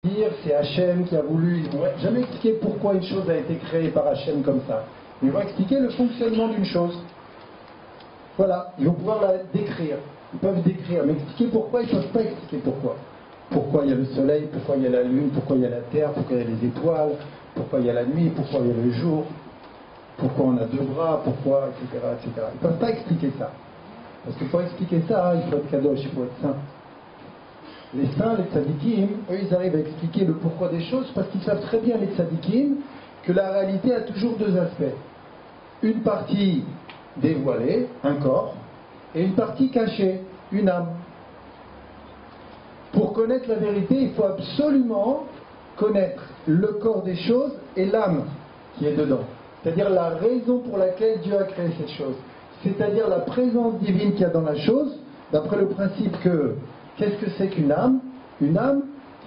dire c'est Hachem qui a voulu, ils vont jamais expliquer pourquoi une chose a été créée par Hachem comme ça. Ils vont expliquer le fonctionnement d'une chose. Voilà, ils vont pouvoir la décrire. Ils peuvent décrire, mais expliquer pourquoi, ils ne peuvent pas expliquer pourquoi. Pourquoi il y a le soleil, pourquoi il y a la lune, pourquoi il y a la terre, pourquoi il y a les étoiles, pourquoi il y a la nuit, pourquoi il y a le jour, pourquoi on a deux bras, pourquoi, etc. etc. Ils ne peuvent pas expliquer ça. Parce que pour expliquer ça, il faut être kadosh, il faut être saint. Les saints, les tzadikim, eux, ils arrivent à expliquer le pourquoi des choses parce qu'ils savent très bien, les tzadikim, que la réalité a toujours deux aspects. Une partie dévoilée, un corps, et une partie cachée, une âme. Pour connaître la vérité, il faut absolument connaître le corps des choses et l'âme qui est dedans. C'est-à-dire la raison pour laquelle Dieu a créé cette chose. C'est-à-dire la présence divine qu'il y a dans la chose, d'après le principe que, qu'est-ce que c'est qu'une âme? Une âme,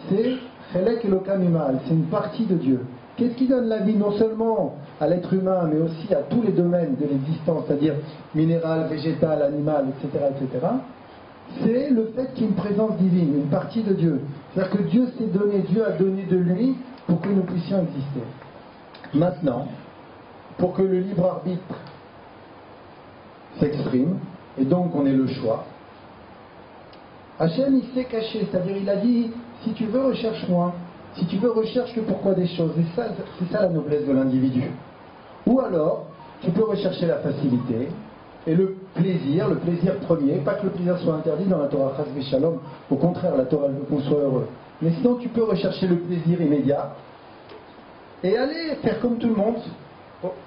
c'est Chelek Elokam Imal, c'est une partie de Dieu. Qu'est-ce qui donne la vie non seulement à l'être humain, mais aussi à tous les domaines de l'existence, c'est-à-dire minéral, végétal, animal, etc., etc. C'est le fait qu'il y ait une présence divine, une partie de Dieu. C'est-à-dire que Dieu s'est donné, Dieu a donné de lui pour que nous puissions exister. Maintenant, pour que le libre arbitre s'exprime, et donc on ait le choix, Hachem il s'est caché, c'est-à-dire il a dit, si tu veux recherche-moi, si tu veux recherche le pourquoi des choses, et ça, c'est ça la noblesse de l'individu. Ou alors, tu peux rechercher la facilité, et le plaisir premier, pas que le plaisir soit interdit dans la Torah Chas v'Shalom, au contraire la Torah veut qu'on soit heureux, mais sinon tu peux rechercher le plaisir immédiat, et aller faire comme tout le monde,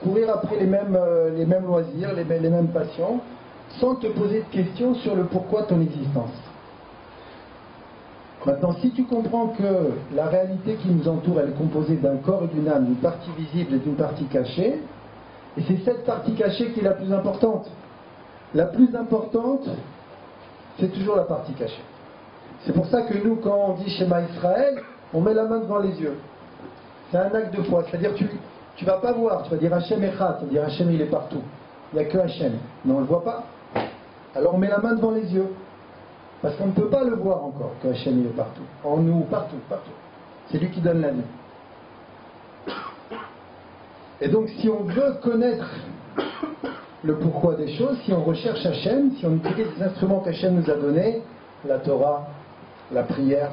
courir après les mêmes loisirs, les mêmes passions, sans te poser de questions sur le pourquoi de ton existence. Maintenant, si tu comprends que la réalité qui nous entoure, elle est composée d'un corps et d'une âme, d'une partie visible et d'une partie cachée, et c'est cette partie cachée qui est la plus importante. La plus importante, c'est toujours la partie cachée. C'est pour ça que nous, quand on dit Shema Israël, on met la main devant les yeux. C'est un acte de foi, c'est-à-dire tu vas pas voir, tu vas dire Hachem Echad, tu vas dire Hachem il est partout. Il n'y a que Hachem, mais on ne le voit pas. Alors on met la main devant les yeux. Parce qu'on ne peut pas le voir encore, que Hachem il est partout. En nous, partout, partout. C'est lui qui donne la vie. Et donc si on veut connaître le pourquoi des choses, si on recherche Hachem, si on utilise les instruments qu'Hachem nous a donnés, la Torah, la prière,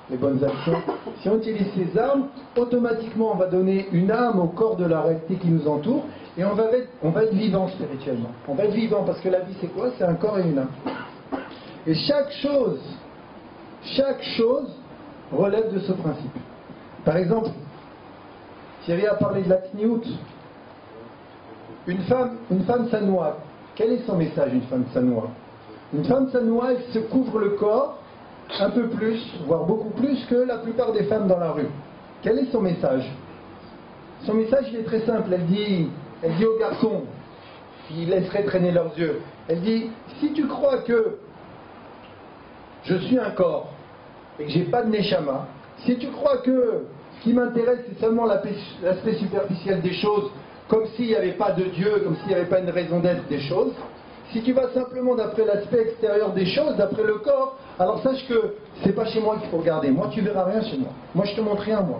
les bonnes actions, si on utilise ces armes, automatiquement on va donner une âme au corps de la réalité qui nous entoure, et on va être vivant spirituellement. On va être vivant parce que la vie c'est quoi? C'est un corps et une âme. Et chaque chose relève de ce principe. Par exemple, Thierry a parlé de la Tniout. Une femme s'anoie. Quel est son message, une femme s'anoie? Une femme s'anoie, elle se couvre le corps un peu plus, voire beaucoup plus que la plupart des femmes dans la rue. Quel est son message? Son message, il est très simple. Elle dit aux garçons qui laisseraient traîner leurs yeux, elle dit, si tu crois que je suis un corps et que j'ai pas de neshama, si tu crois que ce qui m'intéresse c'est seulement l'aspect superficiel des choses, comme s'il n'y avait pas de Dieu, comme s'il n'y avait pas une raison d'être des choses, si tu vas simplement d'après l'aspect extérieur des choses, d'après le corps, alors sache que c'est pas chez moi qu'il faut regarder. Moi tu verras rien chez moi. Moi je te montre rien moi.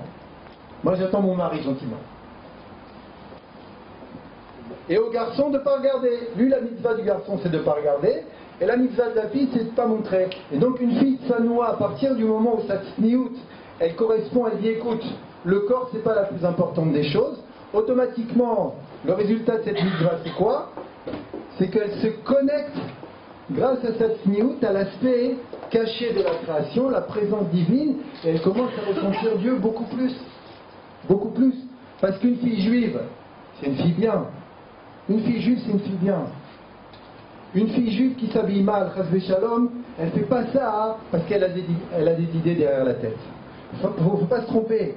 Moi j'attends mon mari gentiment. Et au garçon de ne pas regarder. Lui la mitzvah du garçon c'est de ne pas regarder. Et la mitzvah de la fille, c'est de ne pas montrer. Et donc une fille s'anoie à partir du moment où sa tsniout, elle correspond, elle dit écoute, le corps c'est pas la plus importante des choses, automatiquement, le résultat de cette mitzvah c'est quoi? C'est qu'elle se connecte, grâce à sa tsniout, à l'aspect caché de la création, la présence divine, et elle commence à ressentir Dieu beaucoup plus. Beaucoup plus. Parce qu'une fille juive, c'est une fille bien. Une fille juive, c'est une fille bien. Une fille juive qui s'habille mal, chas v'shalom, elle ne fait pas ça parce qu'elle a des idées derrière la tête. Il ne faut pas se tromper.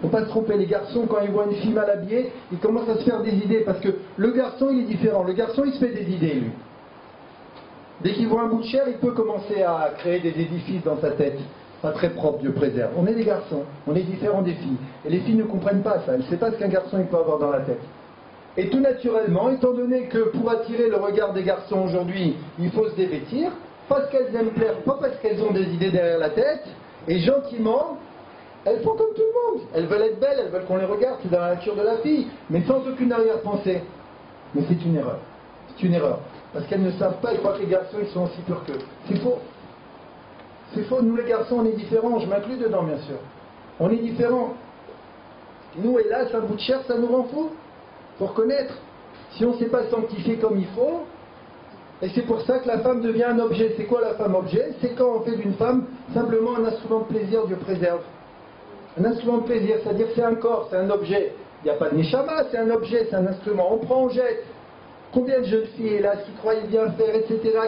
Il ne faut pas se tromper. Les garçons, quand ils voient une fille mal habillée, ils commencent à se faire des idées parce que le garçon, il est différent. Le garçon, il se fait des idées, lui. Dès qu'il voit un bout de chair, il peut commencer à créer des édifices dans sa tête. Pas très propre, Dieu préserve. On est des garçons, on est différents des filles. Et les filles ne comprennent pas ça. Elles ne savent pas ce qu'un garçon il peut avoir dans la tête. Et tout naturellement, étant donné que pour attirer le regard des garçons aujourd'hui, il faut se dévêtir, parce qu'elles aiment plaire, pas parce qu'elles ont des idées derrière la tête, et gentiment, elles font comme tout le monde. Elles veulent être belles, elles veulent qu'on les regarde, c'est dans la nature de la fille, mais sans aucune arrière-pensée. Mais c'est une erreur. C'est une erreur. Parce qu'elles ne savent pas, elles croient que les garçons ils sont aussi purs qu'eux. C'est faux. C'est faux, nous les garçons on est différents, je m'inclus dedans bien sûr. On est différents. Nous, hélas, un bout de chair, ça nous rend fous. Pour connaître. Si on ne sait pas sanctifier comme il faut, et c'est pour ça que la femme devient un objet. C'est quoi la femme objet? C'est quand on fait d'une femme simplement un instrument de plaisir, Dieu préserve. Un instrument de plaisir, c'est-à-dire c'est un corps, c'est un objet. Il n'y a pas de neshama, c'est un objet, c'est un instrument. On prend, on jette. Combien de jeunes filles, hélas, qui croyaient bien faire, etc.,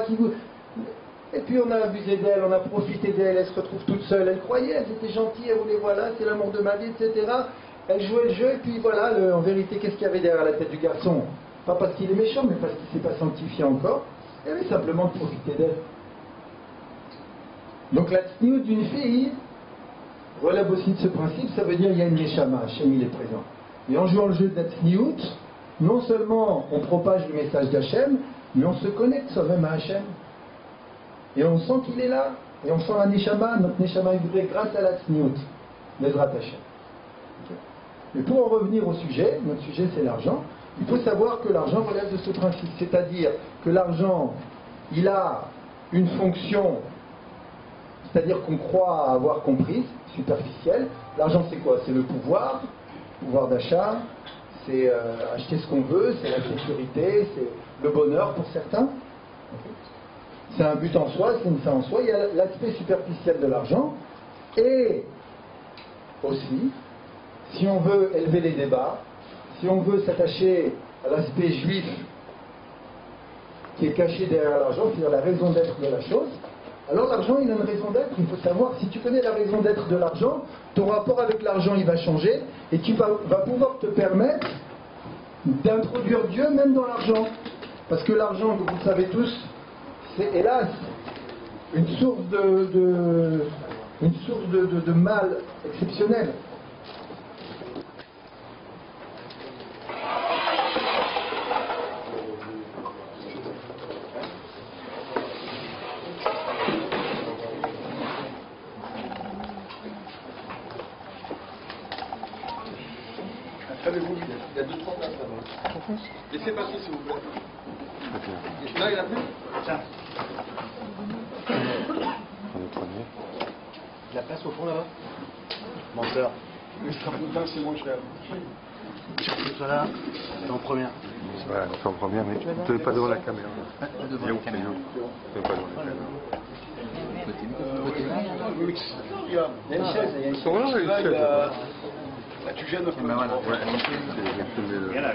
Et puis on a abusé d'elles, on a profité d'elles, elles se retrouvent toutes seules. Elles croyaient, elles étaient gentilles, elles voulaient, voilà, c'est l'amour de ma vie, etc. Elles jouaient le jeu, et puis voilà, en vérité, qu'est-ce qu'il y avait derrière la tête du garçon? Pas parce qu'il est méchant, mais parce qu'il ne s'est pas sanctifié encore. Il avait simplement de profiter d'elle. Donc la tsniout d'une fille relève aussi de ce principe, ça veut dire il y a une neshama, Hachem il est présent. Et en jouant le jeu de la tsniout, non seulement on propage le message d'Hachem, mais on se connecte soi-même à Hachem. Et on sent qu'il est là. Et on sent la neshama, notre neshama est livrée grâce à la tsniout, Bezrat Hachem. Mais pour en revenir au sujet, notre sujet c'est l'argent, il faut savoir que l'argent relève de ce principe, c'est-à-dire que l'argent, il a une fonction, c'est-à-dire qu'on croit avoir comprise, superficielle. L'argent c'est quoi? C'est le pouvoir d'achat, c'est acheter ce qu'on veut, c'est la sécurité, c'est le bonheur pour certains. C'est un but en soi, c'est une fin en soi. Il y a l'aspect superficiel de l'argent, et aussi, si on veut élever les débats, si on veut s'attacher à l'aspect juif qui est caché derrière l'argent, c'est-à-dire la raison d'être de la chose, alors l'argent il a une raison d'être. Il faut savoir, si tu connais la raison d'être de l'argent, ton rapport avec l'argent il va changer, et tu vas pouvoir te permettre d'introduire Dieu même dans l'argent. Parce que l'argent, vous le savez tous, c'est hélas une source de mal exceptionnel. Il y a 2-3 places là-bas. Laissez passer s'il vous plaît. Là, il y en a plus? Tiens. La place au fond là-bas. Menteur. Mais ça coûte bien, c'est moins cher. Tu sois là, t'es en première. Ouais, c'est en première, mais tu n'es pas devant la caméra. Devant la caméra. Tu n'es pas devant la caméra. Il y a une chaise, il y a une chaise. Là, il y a... Là, tu gênes un peu. Ouais, Viens là.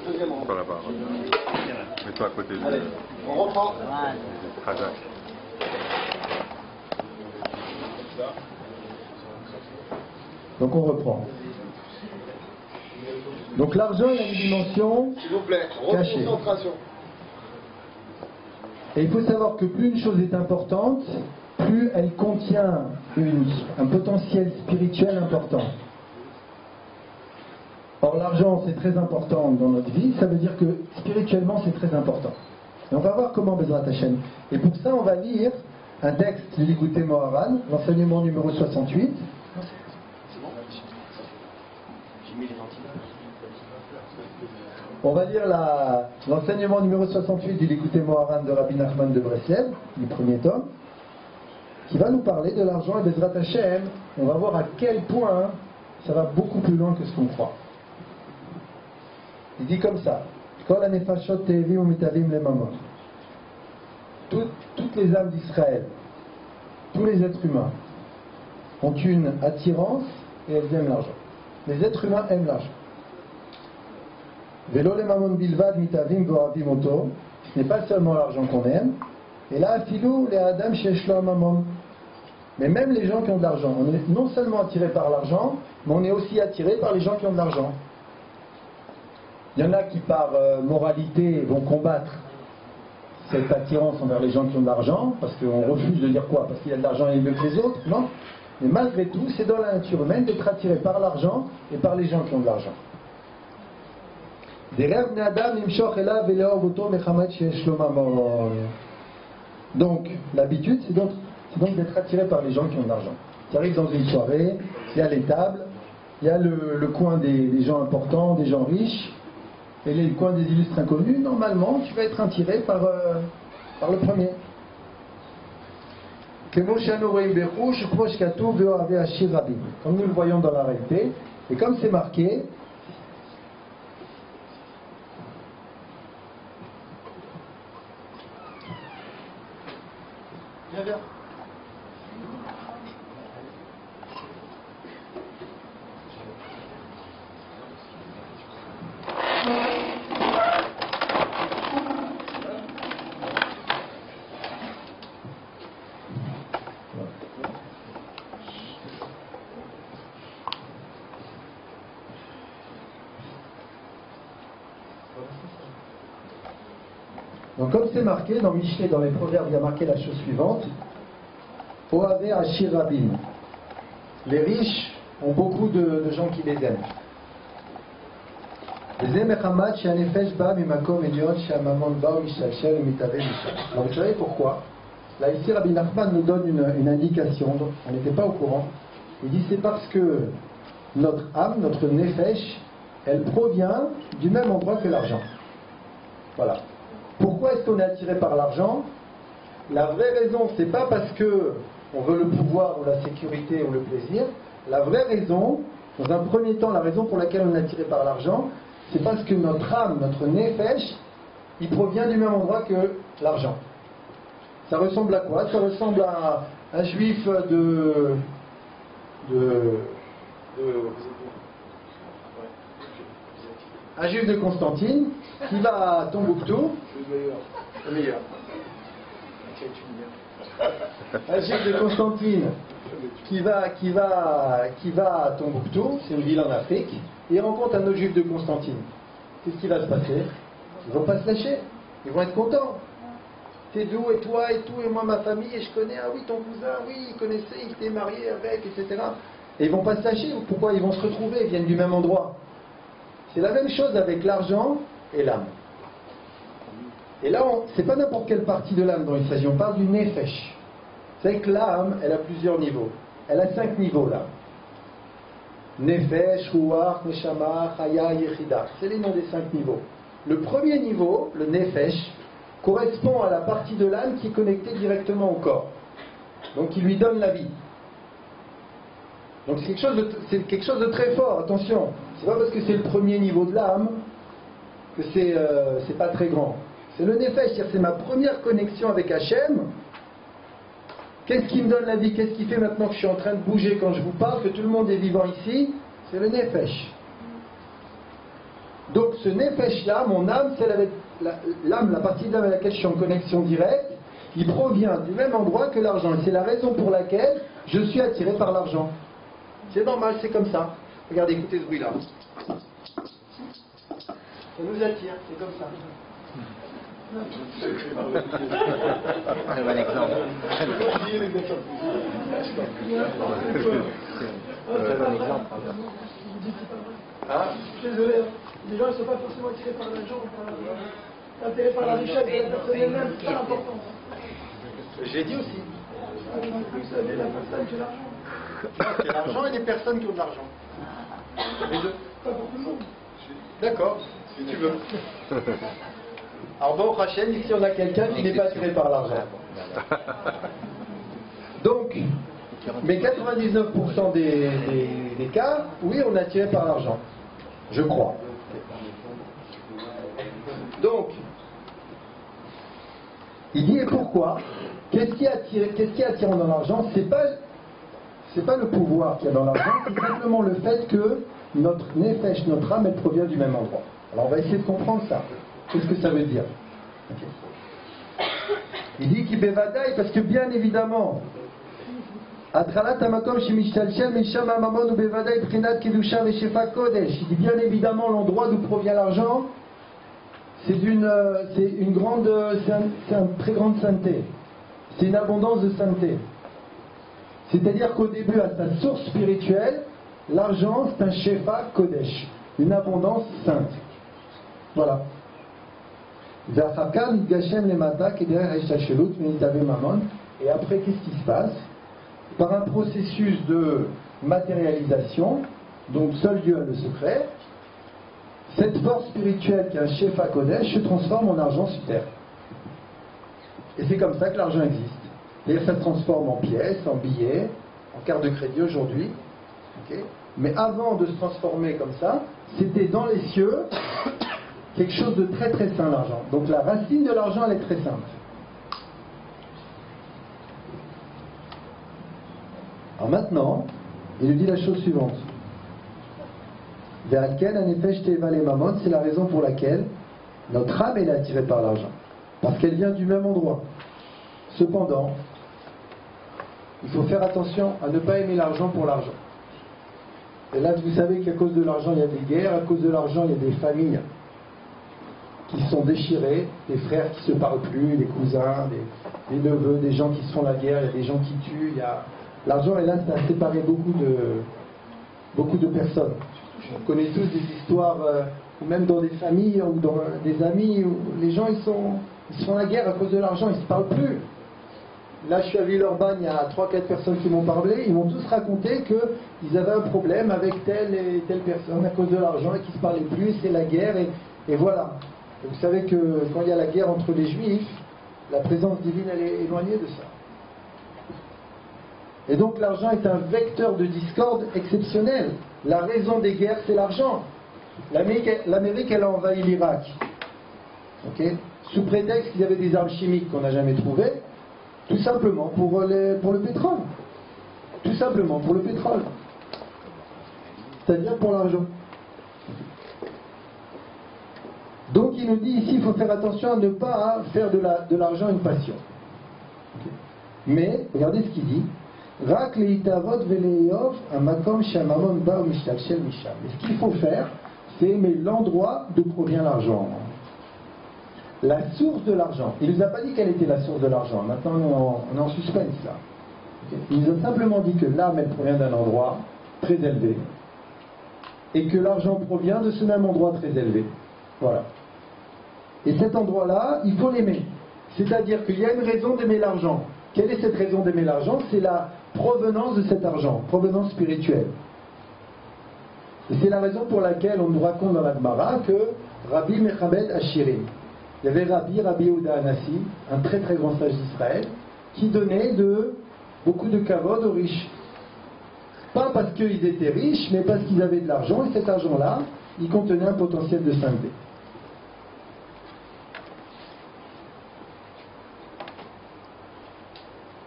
Deuxième rang. pas là-bas. Mets-toi à côté de Allez, on reprend. Razak. Donc on reprend. Donc l'argent il a une dimension S'il vous plaît, cachée. reconcentration. Et il faut savoir que plus une chose est importante, plus elle contient un potentiel spirituel important. Or l'argent c'est très important dans notre vie, ça veut dire que spirituellement c'est très important. Et on va voir comment Bezrat Hashem. Et pour ça on va lire un texte de l'Écouté Moharan, l'enseignement numéro 68. On va lire l'enseignement numéro 68 du L'écouté Moharan de Rabbi Nachman de Breslev, du premier tome, qui va nous parler de l'argent et Bezrat Hashem. On va voir à quel point ça va beaucoup plus loin que ce qu'on croit. Il dit comme ça: toutes les âmes d'Israël, tous les êtres humains ont une attirance et elles aiment l'argent. Les êtres humains aiment l'argent. Velo le mamon bilvad mitavim goravim oto. Ce n'est pas seulement l'argent qu'on aime. Et là, filou le adam shesh lo mamon. Mais même les gens qui ont de l'argent, on est non seulement attiré par l'argent, mais on est aussi attiré par les gens qui ont de l'argent. Il y en a qui, par moralité, vont combattre cette attirance envers les gens qui ont de l'argent, parce qu'on refuse de dire quoi? Parce qu'il y a de l'argent et il est mieux que les autres? Non. Mais malgré tout, c'est dans la nature humaine d'être attiré par l'argent et par les gens qui ont de l'argent. Donc, l'habitude, donc d'être attiré par les gens qui ont de l'argent. Tu arrives dans une soirée, il y a les tables, il y a le coin des gens importants, des gens riches, et le coin des illustres inconnus. Normalement, tu vas être attiré par le premier. Comme nous le voyons dans la réalité, et comme c'est marqué, viens. Donc comme c'est marqué dans Michelet, dans les proverbes, il y a marqué la chose suivante. Oave Ashir Rabin. Les riches ont beaucoup de gens qui les aiment. Alors vous savez pourquoi? Là ici Rabbi Nachman nous donne une indication, donc on n'était pas au courant. Il dit c'est parce que notre âme, notre nefesh, elle provient du même endroit que l'argent. Voilà. Pourquoi est-ce qu'on est attiré par l'argent? La vraie raison, c'est pas parce que on veut le pouvoir ou la sécurité ou le plaisir. La vraie raison, dans un premier temps, la raison pour laquelle on est attiré par l'argent, c'est parce que notre âme, notre nefesh, il provient du même endroit que l'argent. Ça ressemble à quoi? Ça ressemble à un juif un juif de Constantine qui va à Tombouctou. Le meilleur. Un juif de Constantine qui va à Tombouctou, c'est une ville en Afrique, et il rencontre un autre juif de Constantine. Qu'est-ce qui va se passer? Ils vont pas se lâcher, ils vont être contents. T'es d'où, et toi, et tout, et moi, ma famille, et je connais, ah oui, ton cousin, oui, il connaissait, il était marié avec, etc. Et ils vont pas se lâcher. Pourquoi? Ils vont se retrouver, ils viennent du même endroit. C'est la même chose avec l'argent et l'âme. Et là, c'est pas n'importe quelle partie de l'âme dont il s'agit, on parle du nefesh. Vous savez que l'âme, elle a plusieurs niveaux. Elle a 5 niveaux, là. Nefesh, Ruach, Neshama, Chaya, Yechida. C'est les noms des 5 niveaux. Le premier niveau, le nefesh, correspond à la partie de l'âme qui est connectée directement au corps. Donc qui lui donne la vie. Donc c'est quelque chose de très fort, attention. C'est pas parce que c'est le premier niveau de l'âme que c'est pas très grand. C'est le nefesh, c'est-à-dire c'est ma première connexion avec Hachem. Qu'est-ce qui me donne la vie? Qu'est-ce qui fait maintenant que je suis en train de bouger quand je vous parle, que tout le monde est vivant ici? C'est le nefesh. Donc ce nefesh-là, mon âme, c'est l'âme, la partie de l'âme avec laquelle je suis en connexion directe, il provient du même endroit que l'argent. Et c'est la raison pour laquelle je suis attiré par l'argent. C'est normal, c'est comme ça. Regardez, écoutez ce bruit-là. Ça nous attire, c'est comme ça. Très bon exemple. Très bon exemple. Ah. Je suis désolé, les gens ne sont pas forcément attirés par l'argent, attirés par la richesse de la personne elle-même, c'est pas l'important. J'ai dit aussi. Vous savez, la personne qui a l'argent. C'est l'argent et les personnes qui ont de l'argent. Les deux. Pas pour tout le monde. D'accord, si tu veux. Alors bon, Rachel, ici on a quelqu'un qui n'est pas attiré par l'argent. Donc, mais 99% des cas, oui, on est attiré par l'argent. Je crois. Donc, il dit et pourquoi? Qu'est-ce qui est attirant dans l'argent? C'est pas le pouvoir qu'il y a dans l'argent, c'est simplement le fait que notre nefesh, notre âme, elle provient du même endroit. Alors on va essayer de comprendre ça. Qu'est-ce que ça veut dire? Okay. Il dit qu'il bevadaï parce que bien évidemment, il dit bien évidemment l'endroit d'où provient l'argent, c'est un très grande sainteté. C'est une abondance de sainteté. C'est-à-dire qu'au début, à sa source spirituelle, l'argent c'est un shefa kodesh, une abondance sainte. Voilà. Et après, qu'est-ce qui se passe? Par un processus de matérialisation, donc seul Dieu a le secret, cette force spirituelle qui est un chef à Kodesh se transforme en argent sur terre. Et c'est comme ça que l'argent existe. C'est-à-dire ça se transforme en pièces, en billets, en carte de crédit aujourd'hui. Okay. Mais avant de se transformer comme ça, c'était dans les cieux quelque chose de très très sain, l'argent. Donc la racine de l'argent, elle est très simple. Alors maintenant, il nous dit la chose suivante. C'est la raison pour laquelle notre âme est attirée par l'argent. Parce qu'elle vient du même endroit. Cependant, il faut faire attention à ne pas aimer l'argent pour l'argent. Et là, vous savez qu'à cause de l'argent, il y a des guerres, à cause de l'argent, il y a des familles qui sont déchirées, des frères qui ne se parlent plus, des cousins, des neveux, des gens qui se font la guerre, il y a des gens qui tuent. L'argent est là, ça a séparé beaucoup de personnes. On connaît tous des histoires, ou même dans des familles, ou dans des amis, où les gens ils se font la guerre à cause de l'argent, ils ne se parlent plus. Là, je suis à Villeurbanne, il y a 3-4 personnes qui m'ont parlé, ils m'ont tous raconté qu'ils avaient un problème avec telle et telle personne à cause de l'argent et qu'ils ne se parlaient plus, c'est la guerre, et voilà. Et vous savez que quand il y a la guerre entre les juifs, la présence divine, elle est éloignée de ça. Et donc l'argent est un vecteur de discorde exceptionnel. La raison des guerres, c'est l'argent. L'Amérique, elle a envahi l'Irak. Okay, sous prétexte qu'il y avait des armes chimiques qu'on n'a jamais trouvées, tout simplement pour le pétrole. Tout simplement pour le pétrole. C'est-à-dire pour l'argent. Donc il nous dit ici, il faut faire attention à ne pas faire de l'argent une passion. Okay. Mais, regardez ce qu'il dit. Rak leitavot veleov amakom shamamon ba mishtalshel misham. Et ce qu'il faut faire, c'est aimer l'endroit d'où provient l'argent. La source de l'argent. Il ne nous a pas dit quelle était la source de l'argent. Maintenant, on est en suspense là. Okay. Il nous a simplement dit que l'âme, elle provient d'un endroit très élevé et que l'argent provient de ce même endroit très élevé. Voilà. Et cet endroit-là, il faut l'aimer. C'est-à-dire qu'il y a une raison d'aimer l'argent. Quelle est cette raison d'aimer l'argent? C'est la provenance de cet argent, provenance spirituelle. Et c'est la raison pour laquelle on nous raconte dans la Gemara que Rabbi Mechabed Ashirim, il y avait Rabbi Yehuda Anassi, un très très grand sage d'Israël, qui donnait beaucoup de kavod aux riches. Pas parce qu'ils étaient riches, mais parce qu'ils avaient de l'argent, et cet argent-là, il contenait un potentiel de 5D.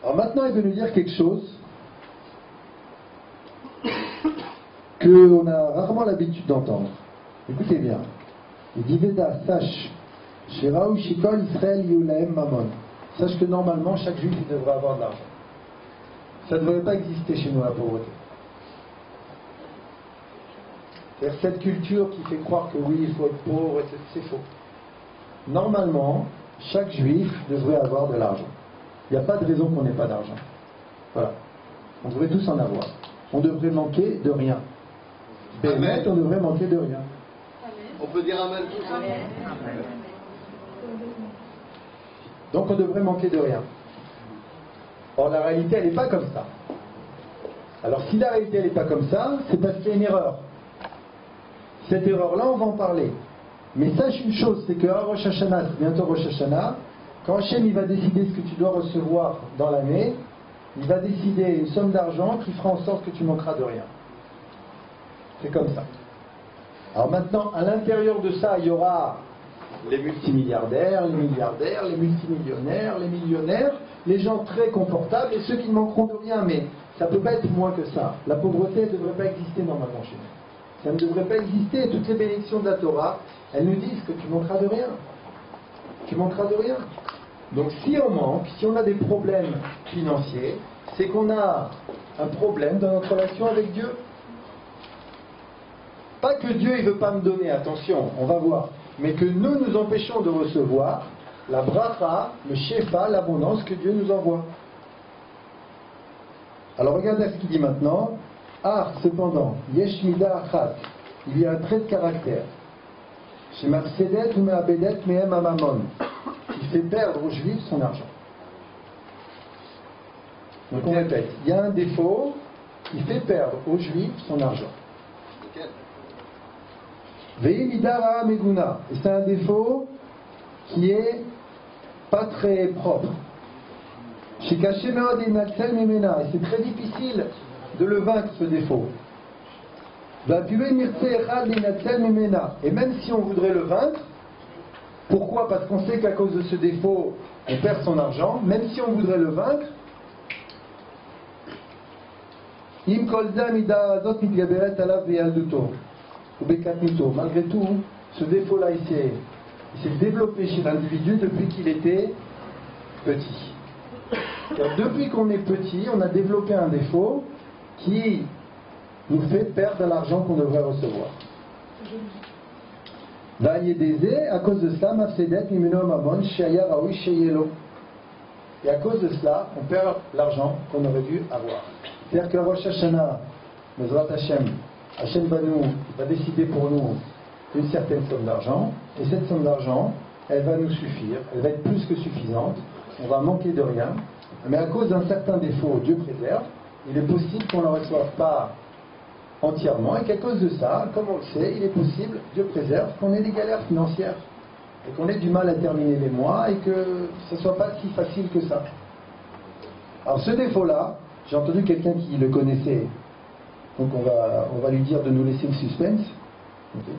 Alors maintenant, il veut nous dire quelque chose qu'on a rarement l'habitude d'entendre. Écoutez bien. Il dit Veda, sache, Shiraou Shikol Israël Yulaem Mamon. Sache que normalement, chaque juif il devrait avoir de l'argent. Ça ne devrait pas exister chez nous, la pauvreté. C'est-à-dire cette culture qui fait croire que oui, il faut être pauvre, c'est faux. Normalement, chaque juif devrait avoir de l'argent. Il n'y a pas de raison qu'on n'ait pas d'argent. Voilà. On devrait tous en avoir. On devrait manquer de rien. Bémet, on devrait manquer de rien. On peut dire amen tout ça. Donc on devrait manquer de rien. Or la réalité, elle n'est pas comme ça. Alors si la réalité, elle n'est pas comme ça, c'est parce qu'il y a une erreur. Cette erreur-là, on va en parler. Mais sache une chose, c'est qu'à Rosh Hashanah, c'est bientôt Rosh Hashanah, quand Hachem il va décider ce que tu dois recevoir dans l'année, il va décider une somme d'argent qui fera en sorte que tu manqueras de rien. C'est comme ça. Alors maintenant, à l'intérieur de ça, il y aura les multimilliardaires, les milliardaires, les multimillionnaires, les millionnaires, les gens très confortables et ceux qui ne manqueront de rien. Mais ça ne peut pas être moins que ça. La pauvreté ne devrait pas exister normalement chez nous. Ça ne devrait pas exister. Toutes les bénédictions de la Torah, elles nous disent que tu manqueras de rien. Tu manqueras de rien. Donc si on manque, si on a des problèmes financiers, c'est qu'on a un problème dans notre relation avec Dieu. Pas que Dieu ne veut pas me donner, attention, on va voir, mais que nous nous empêchons de recevoir la bracha, le shefa, l'abondance que Dieu nous envoie. Alors regardez ce qu'il dit maintenant. Ah, cependant, yesh mida achat, il y a un trait de caractère. Chez Marcedet ou Meabedet Mehem Amamon, qui fait perdre aux Juifs son argent. Donc on répète, il y a un défaut qui fait perdre aux Juifs son argent. Lequel? Ve'imidara meguna. Et c'est un défaut qui est pas très propre. Shikaché meod inatzel mimena. Et c'est très difficile de le vaincre, ce défaut. Va'piwe mirtse echad inatzel mimena. Et même si on voudrait le vaincre, pourquoi? Parce qu'on sait qu'à cause de ce défaut, on perd son argent. Même si on voudrait le vaincre, im kol ze amida azot mitgaberet alav be'yalduto ou bekatnito. Malgré tout, ce défaut-là, il s'est développé chez l'individu depuis qu'il était petit. Car depuis qu'on est petit, on a développé un défaut qui nous fait perdre l'argent qu'on devrait recevoir. À cause de cela, et à cause de cela, on perd l'argent qu'on aurait dû avoir. C'est-à-dire que Rosh Hashanah, Bezrat Hashem, Hashem va décider pour nous une certaine somme d'argent, et cette somme d'argent, elle va nous suffire, elle va être plus que suffisante, on va manquer de rien, mais à cause d'un certain défaut, Dieu préserve, il est possible qu'on ne le reçoive pas entièrement, et qu'à cause de ça, comme on le sait, il est possible, Dieu préserve, qu'on ait des galères financières, et qu'on ait du mal à terminer les mois, et que ce ne soit pas si facile que ça. Alors ce défaut-là, j'ai entendu quelqu'un qui le connaissait, donc on va lui dire de nous laisser le suspense. Okay.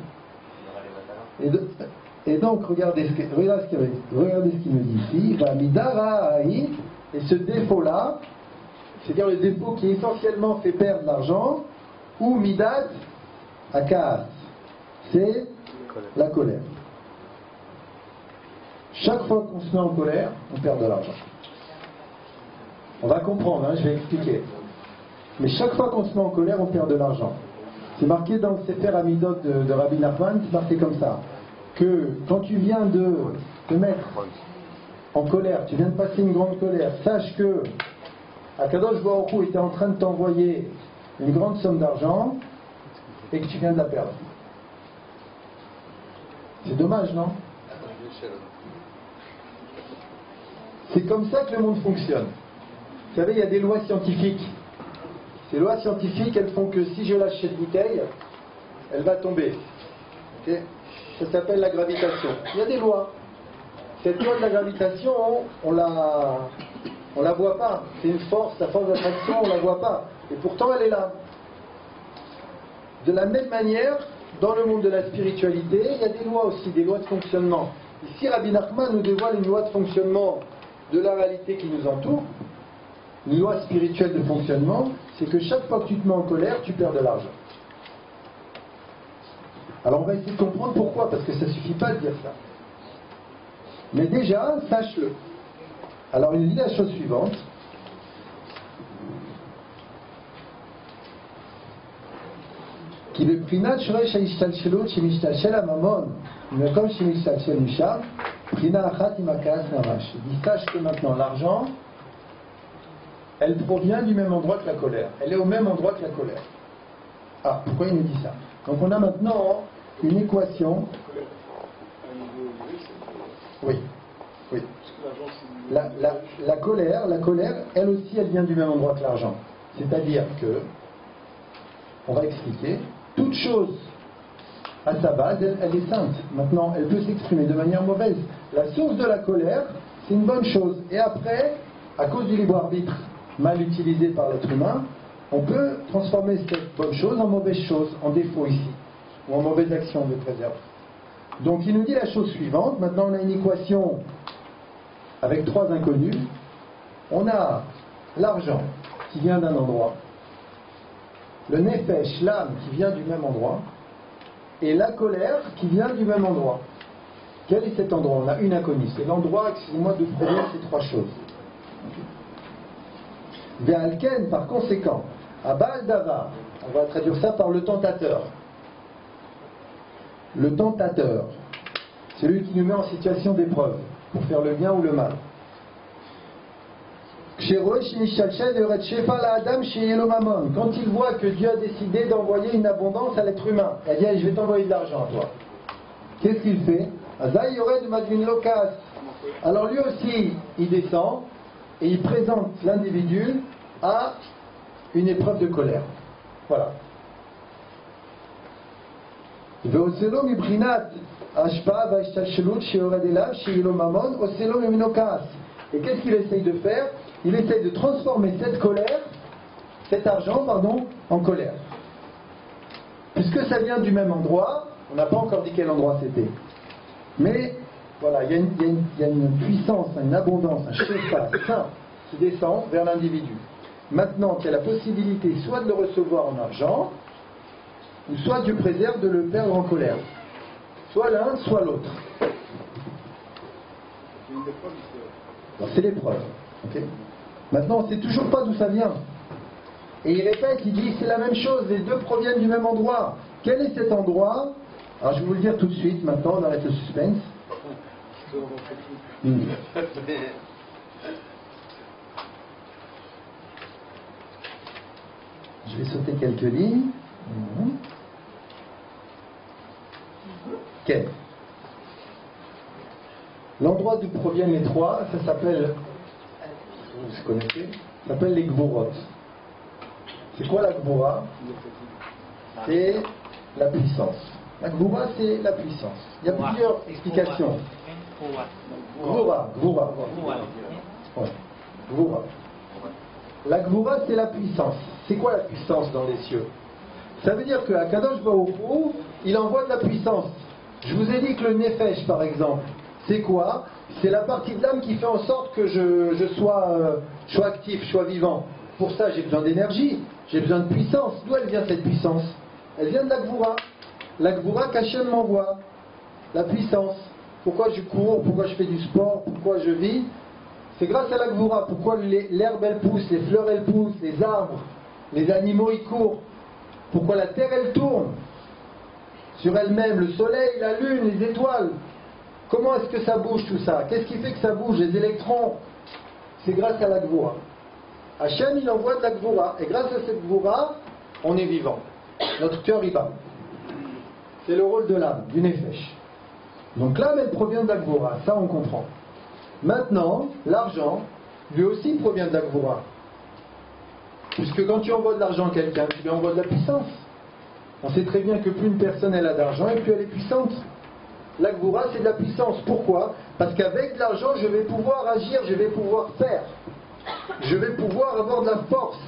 Et donc, regardez ce qu'il me dit ici. Et ce défaut-là, c'est-à-dire le défaut qui essentiellement fait perdre l'argent, ou midat akas, c'est la colère. Chaque fois qu'on se met en colère, on perd de l'argent. On va comprendre, hein, je vais expliquer. Mais chaque fois qu'on se met en colère, on perd de l'argent. C'est marqué dans le Sefer Amidot de Rabbi Nachman, c'est marqué comme ça, que quand tu viens de te mettre en colère, tu viens de passer une grande colère, sache que Akadosh Baruch Hu était en train de t'envoyer une grande somme d'argent et que tu viens de la perdre. C'est dommage, non? C'est comme ça que le monde fonctionne. Vous savez, il y a des lois scientifiques. Ces lois scientifiques, elles font que si je lâche cette bouteille, elle va tomber. Okay? Ça s'appelle la gravitation. Il y a des lois. Cette loi de la gravitation, on la voit pas. C'est une force, la force d'attraction, on la voit pas. Et pourtant, elle est là. De la même manière, dans le monde de la spiritualité, il y a des lois aussi, des lois de fonctionnement. Ici, Rabbi Nachman nous dévoile une loi de fonctionnement de la réalité qui nous entoure. Une loi spirituelle de fonctionnement, c'est que chaque fois que tu te mets en colère, tu perds de l'argent. Alors on va essayer de comprendre pourquoi, parce que ça ne suffit pas de dire ça. Mais déjà, sache-le. Alors il dit la chose suivante. Qui le prinat shoresh ha'ishtalshelut shemishtalshel ha'mamon mekom shemishtalshel misham prina achat imakas mamash. Il dit sache que maintenant l'argent, elle provient du même endroit que la colère. Elle est au même endroit que la colère. Ah, pourquoi il nous dit ça? Donc on a maintenant une équation. Oui, oui. La colère, elle aussi, elle vient du même endroit que l'argent. C'est-à-dire que, on va expliquer, toute chose à sa base, elle est sainte. Maintenant, elle peut s'exprimer de manière mauvaise. La source de la colère, c'est une bonne chose. Et après, à cause du libre arbitre mal utilisé par l'être humain, on peut transformer cette bonne chose en mauvaise chose, en défaut ici, ou en mauvaise action de préserve. Donc il nous dit la chose suivante. Maintenant on a une équation avec trois inconnus. On a l'argent qui vient d'un endroit, le nefesh, l'âme qui vient du même endroit, et la colère qui vient du même endroit. Quel est cet endroit? On a une inconnue. C'est l'endroit, excusez-moi de produire ces trois choses. Ve'alken, par conséquent, à Baal Davar, on va traduire ça par le tentateur. Le tentateur, c'est lui qui nous met en situation d'épreuve, pour faire le bien ou le mal. Quand il voit que Dieu a décidé d'envoyer une abondance à l'être humain, il dit allez, je vais t'envoyer de l'argent à toi. Qu'est-ce qu'il fait? Alors lui aussi, il descend et il présente l'individu à une épreuve de colère. Voilà. Et qu'est-ce qu'il essaye de faire? Il essaye de transformer cette colère, cet argent, pardon, en colère. Puisque ça vient du même endroit, on n'a pas encore dit quel endroit c'était. Mais voilà, il y a une puissance, une abondance, un chauffage qui descend vers l'individu. Maintenant, il y a la possibilité soit de le recevoir en argent, ou soit Dieu préserve de le perdre en colère. Soit l'un, soit l'autre. C'est l'épreuve. Okay. Maintenant, on ne sait toujours pas d'où ça vient. Et il répète, il dit, c'est la même chose, les deux proviennent du même endroit. Quel est cet endroit? Alors je vais vous le dire tout de suite, maintenant, on arrête le suspense. Je vais sauter quelques lignes. Ok. L'endroit d'où proviennent les trois, ça s'appelle, vous connaissez, ça s'appelle les Gvorot. C'est quoi la Gvora? C'est la puissance. La Gvora, c'est la puissance. Il y a plusieurs explications. Gvora. Ouais. Gvora. La Gvora, c'est la puissance. C'est quoi la puissance dans les cieux? Ça veut dire qu'à Kadosh Baruch Hu, il envoie de la puissance. Je vous ai dit que le Nefesh, par exemple, c'est quoi? C'est la partie de l'âme qui fait en sorte que je sois actif, je sois vivant. Pour ça, j'ai besoin d'énergie, j'ai besoin de puissance. D'où elle vient cette puissance? Elle vient de la Gvura. La Gvura qu'Hachem m'envoie. La puissance. Pourquoi je cours? Pourquoi je fais du sport? Pourquoi je vis? C'est grâce à la Gvura. Pourquoi l'herbe elle pousse, les fleurs elles poussent, les arbres, les animaux ils courent? Pourquoi la terre elle tourne sur elle-même, le soleil, la lune, les étoiles? Comment est-ce que ça bouge tout ça? Qu'est-ce qui fait que ça bouge? Les électrons. C'est grâce à la Gvura. Hachem, il envoie de la Gvura. Et grâce à cette Gvura, on est vivant. Notre cœur, il bat. C'est le rôle de l'âme, du Nefesh. Donc l'âme, elle provient de la Gvura. Ça, on comprend. Maintenant, l'argent, lui aussi, provient de la Gvura. Puisque quand tu envoies de l'argent à quelqu'un, tu lui envoies de la puissance. On sait très bien que plus une personne elle a d'argent, et plus elle est puissante. La Gvura, c'est de la puissance. Pourquoi? Parce qu'avec de l'argent, je vais pouvoir agir, je vais pouvoir faire. Je vais pouvoir avoir de la force.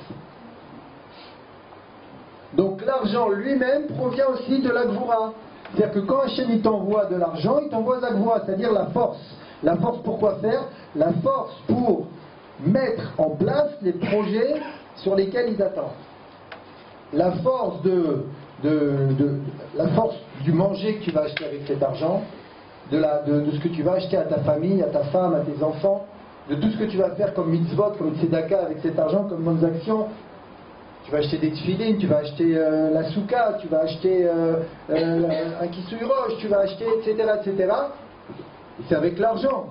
Donc l'argent lui-même provient aussi de la Gvura. C'est-à-dire que quand Hachem il t'envoie de l'argent, il t'envoie de la Gvura, c'est-à-dire la force. La force pour quoi faire? La force pour mettre en place les projets sur lesquels il t'attend. La force la force du manger que tu vas acheter avec cet argent, de ce que tu vas acheter à ta famille, à ta femme, à tes enfants, de tout ce que tu vas faire comme mitzvot, comme tzedaka avec cet argent, comme bonnes actions. Tu vas acheter des tefilines, tu vas acheter la souka, tu vas acheter un kissouy roche, tu vas acheter, etc., etc. Et c'est avec l'argent.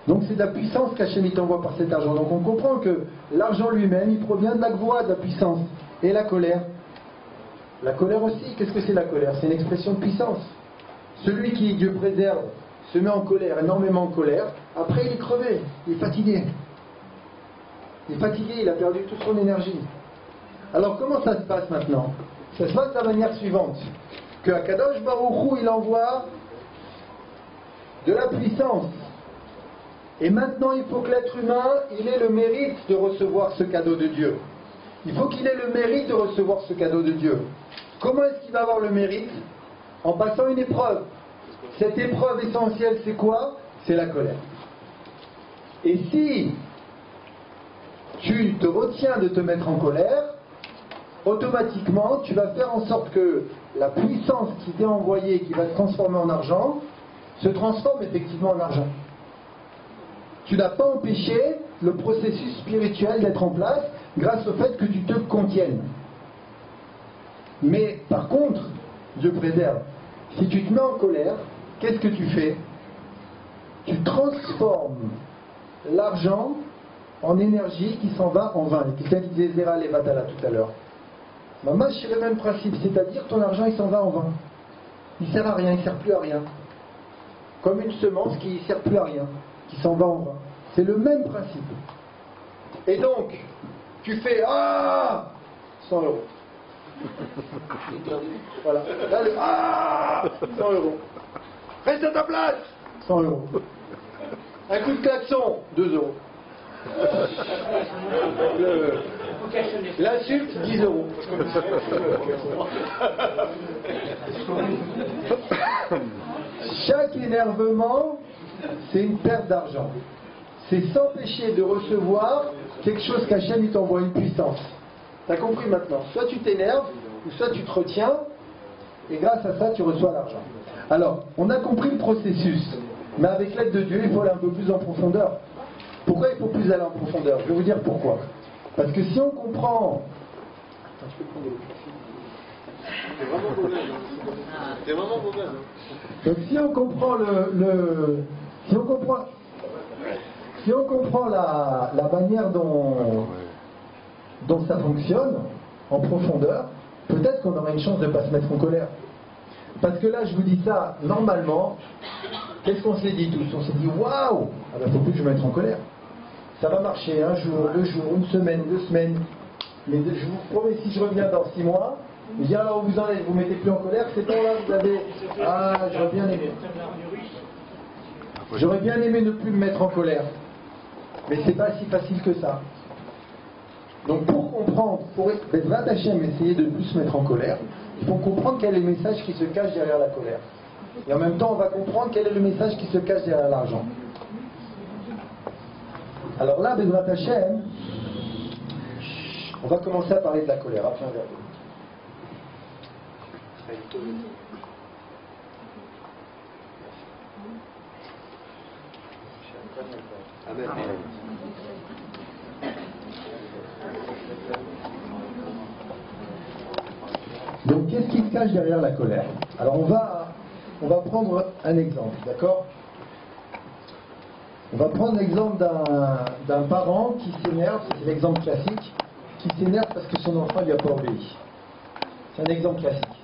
Donc c'est de la puissance qu'Hachem t'envoie par cet argent. Donc on comprend que l'argent lui-même, il provient de la gvoa, de la puissance. Et la colère. La colère aussi, qu'est-ce que c'est la colère? C'est une expression de puissance. Celui qui, Dieu préserve, se met en colère, énormément en colère, après il est crevé, il est fatigué. Il est fatigué, il a perdu toute son énergie. Alors comment ça se passe maintenant? Ça se passe de la manière suivante. Que Akadosh Baruch Hu, il envoie de la puissance. Et maintenant il faut que l'être humain, il ait le mérite de recevoir ce cadeau de Dieu. Il faut qu'il ait le mérite de recevoir ce cadeau de Dieu. Comment est-ce qu'il va avoir le mérite? En passant une épreuve. Cette épreuve essentielle, c'est quoi? C'est la colère. Et si tu te retiens de te mettre en colère, automatiquement, tu vas faire en sorte que la puissance qui t'est envoyée, qui va se transformer en argent, se transforme effectivement en argent. Tu n'as pas empêché le processus spirituel d'être en place grâce au fait que tu te contiennes. Mais par contre, Dieu préserve, si tu te mets en colère, qu'est-ce que tu fais? Tu transformes l'argent en énergie qui s'en va en vin. Et quelqu'un qui disait Zera Levatala tout à l'heure. Maman, c'est le même principe, c'est-à-dire ton argent il s'en va en vin. Il ne sert à rien, il ne sert plus à rien. Comme une semence qui ne sert plus à rien, qui s'en va en vin. C'est le même principe. Et donc, Tu fais ah 100 euros. Voilà. Là, le ah 100 euros. Reste à ta place 100 euros. Un coup de klaxon 2 euros. L'insulte 10 euros. Chaque énervement, c'est une perte d'argent. C'est s'empêcher de recevoir quelque chose qu'Hachem il t'envoie, une puissance. T'as compris maintenant? Soit tu t'énerves, ou soit tu te retiens, et grâce à ça, tu reçois l'argent. Alors, on a compris le processus, mais avec l'aide de Dieu, il faut aller un peu plus en profondeur. Pourquoi il faut plus aller en profondeur? Je vais vous dire pourquoi. Parce que si on comprend... Attends, je peux prendre T'es vraiment mauvais. T'es vraiment mauvais. Donc si on comprend si on comprend la manière dont ça fonctionne en profondeur, peut-être qu'on aura une chance de ne pas se mettre en colère. Parce que là, je vous dis ça, normalement, qu'est-ce qu'on s'est dit tous? On s'est dit, waouh, ah ben, faut plus que je me mette en colère. Ça va marcher, un jour, 2 jours, une semaine, 2 semaines. Mais je vous promets, si je reviens dans 6 mois, je dis alors vous en êtes, vous ne mettez plus en colère, c'est bon là, vous avez... Ah, j'aurais bien aimé. J'aurais bien aimé ne plus me mettre en colère. Mais c'est pas si facile que ça. Donc pour comprendre, pour Bezrat Hashem, essayer de ne plus se mettre en colère, il faut comprendre quel est le message qui se cache derrière la colère. Et en même temps, on va comprendre quel est le message qui se cache derrière l'argent. Alors là, Bezrat Hashem, on va commencer à parler de la colère. Après un verre d'eau. Amen. Donc qu'est-ce qui se cache derrière la colère? Alors on va prendre un exemple, d'accord? On va prendre l'exemple d'un parent qui s'énerve, c'est l'exemple classique, qui s'énerve parce que son enfant ne lui a pas obéi. C'est un exemple classique.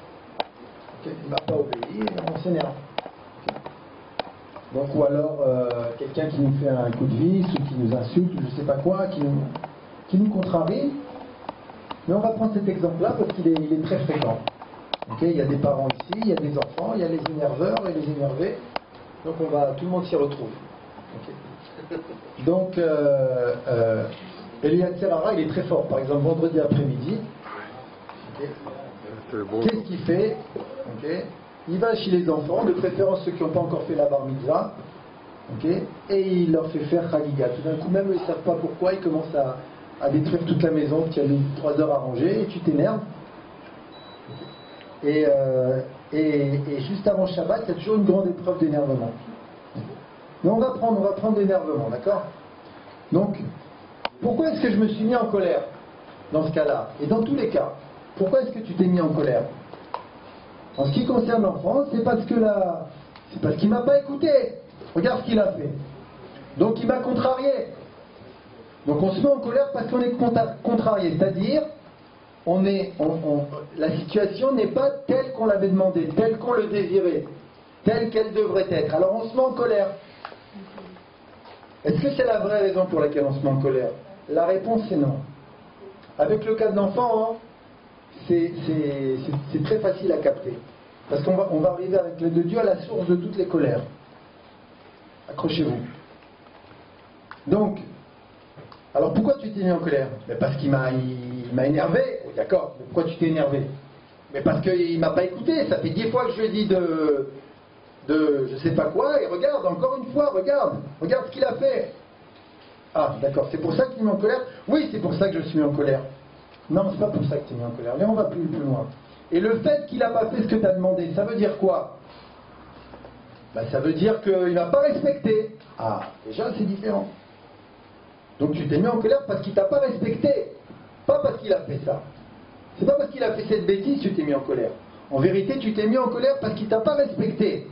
Okay, il ne m'a pas obéi, on s'énerve. Okay. Donc, ou alors quelqu'un qui nous fait un coup de vis, ou qui nous insulte, ou je ne sais pas quoi, qui nous contrarie. Mais on va prendre cet exemple-là parce qu'il est très fréquent. Okay, il y a des parents ici, il y a des enfants, il y a les énerveurs et les énervés. Donc tout le monde s'y retrouve. Okay. Donc, Eliyahu Hara, il est très fort. Par exemple, vendredi après-midi, okay, qu'est-ce qu'il fait? Okay, il va chez les enfants, de préférence ceux qui n'ont pas encore fait la bar mitzvah, okay, et il leur fait faire Chagiga. Tout d'un coup, même eux, ils ne savent pas pourquoi, ils commencent à détruire toute la maison, qui a mis 3 heures à ranger, et tu t'énerves. Et juste avant Shabbat, il y a toujours une grande épreuve d'énervement. Mais on va prendre l'énervement, d'accord? Donc, pourquoi est-ce que je me suis mis en colère dans ce cas-là? Et dans tous les cas, pourquoi est-ce que tu t'es mis en colère? En ce qui concerne l'enfant, c'est parce qu'il ne m'a pas écouté. Regarde ce qu'il a fait. Donc il m'a contrarié. Donc on se met en colère parce qu'on est contrarié. C'est-à-dire, la situation n'est pas telle qu'on l'avait demandé, telle qu'on le désirait, telle qu'elle devrait être. Alors on se met en colère. Est-ce que c'est la vraie raison pour laquelle on se met en colère? La réponse est non. Avec le cas de l'enfant, c'est très facile à capter. Parce qu'on va arriver avec l'aide de Dieu à la source de toutes les colères. Accrochez-vous. Donc, alors pourquoi tu t'es mis en colère? Parce qu'il m'a énervé. Oui, d'accord, mais pourquoi tu t'es énervé? Mais parce qu'il ne m'a pas écouté. Ça fait 10 fois que je lui ai dit de je sais pas quoi, et regarde, encore une fois, regarde ce qu'il a fait. Ah, d'accord, c'est pour ça que tu es mis en colère? Oui, c'est pour ça que je suis mis en colère. Non, c'est pas pour ça que tu es mis en colère. Mais on va plus loin. Et le fait qu'il n'a pas fait ce que tu as demandé, ça veut dire quoi? Ça veut dire qu'il n'a pas respecté. Ah, déjà, c'est différent. Donc tu t'es mis en colère parce qu'il t'a pas respecté. Pas parce qu'il a fait ça. C'est pas parce qu'il a fait cette bêtise que tu t'es mis en colère. En vérité, tu t'es mis en colère parce qu'il t'a pas respecté.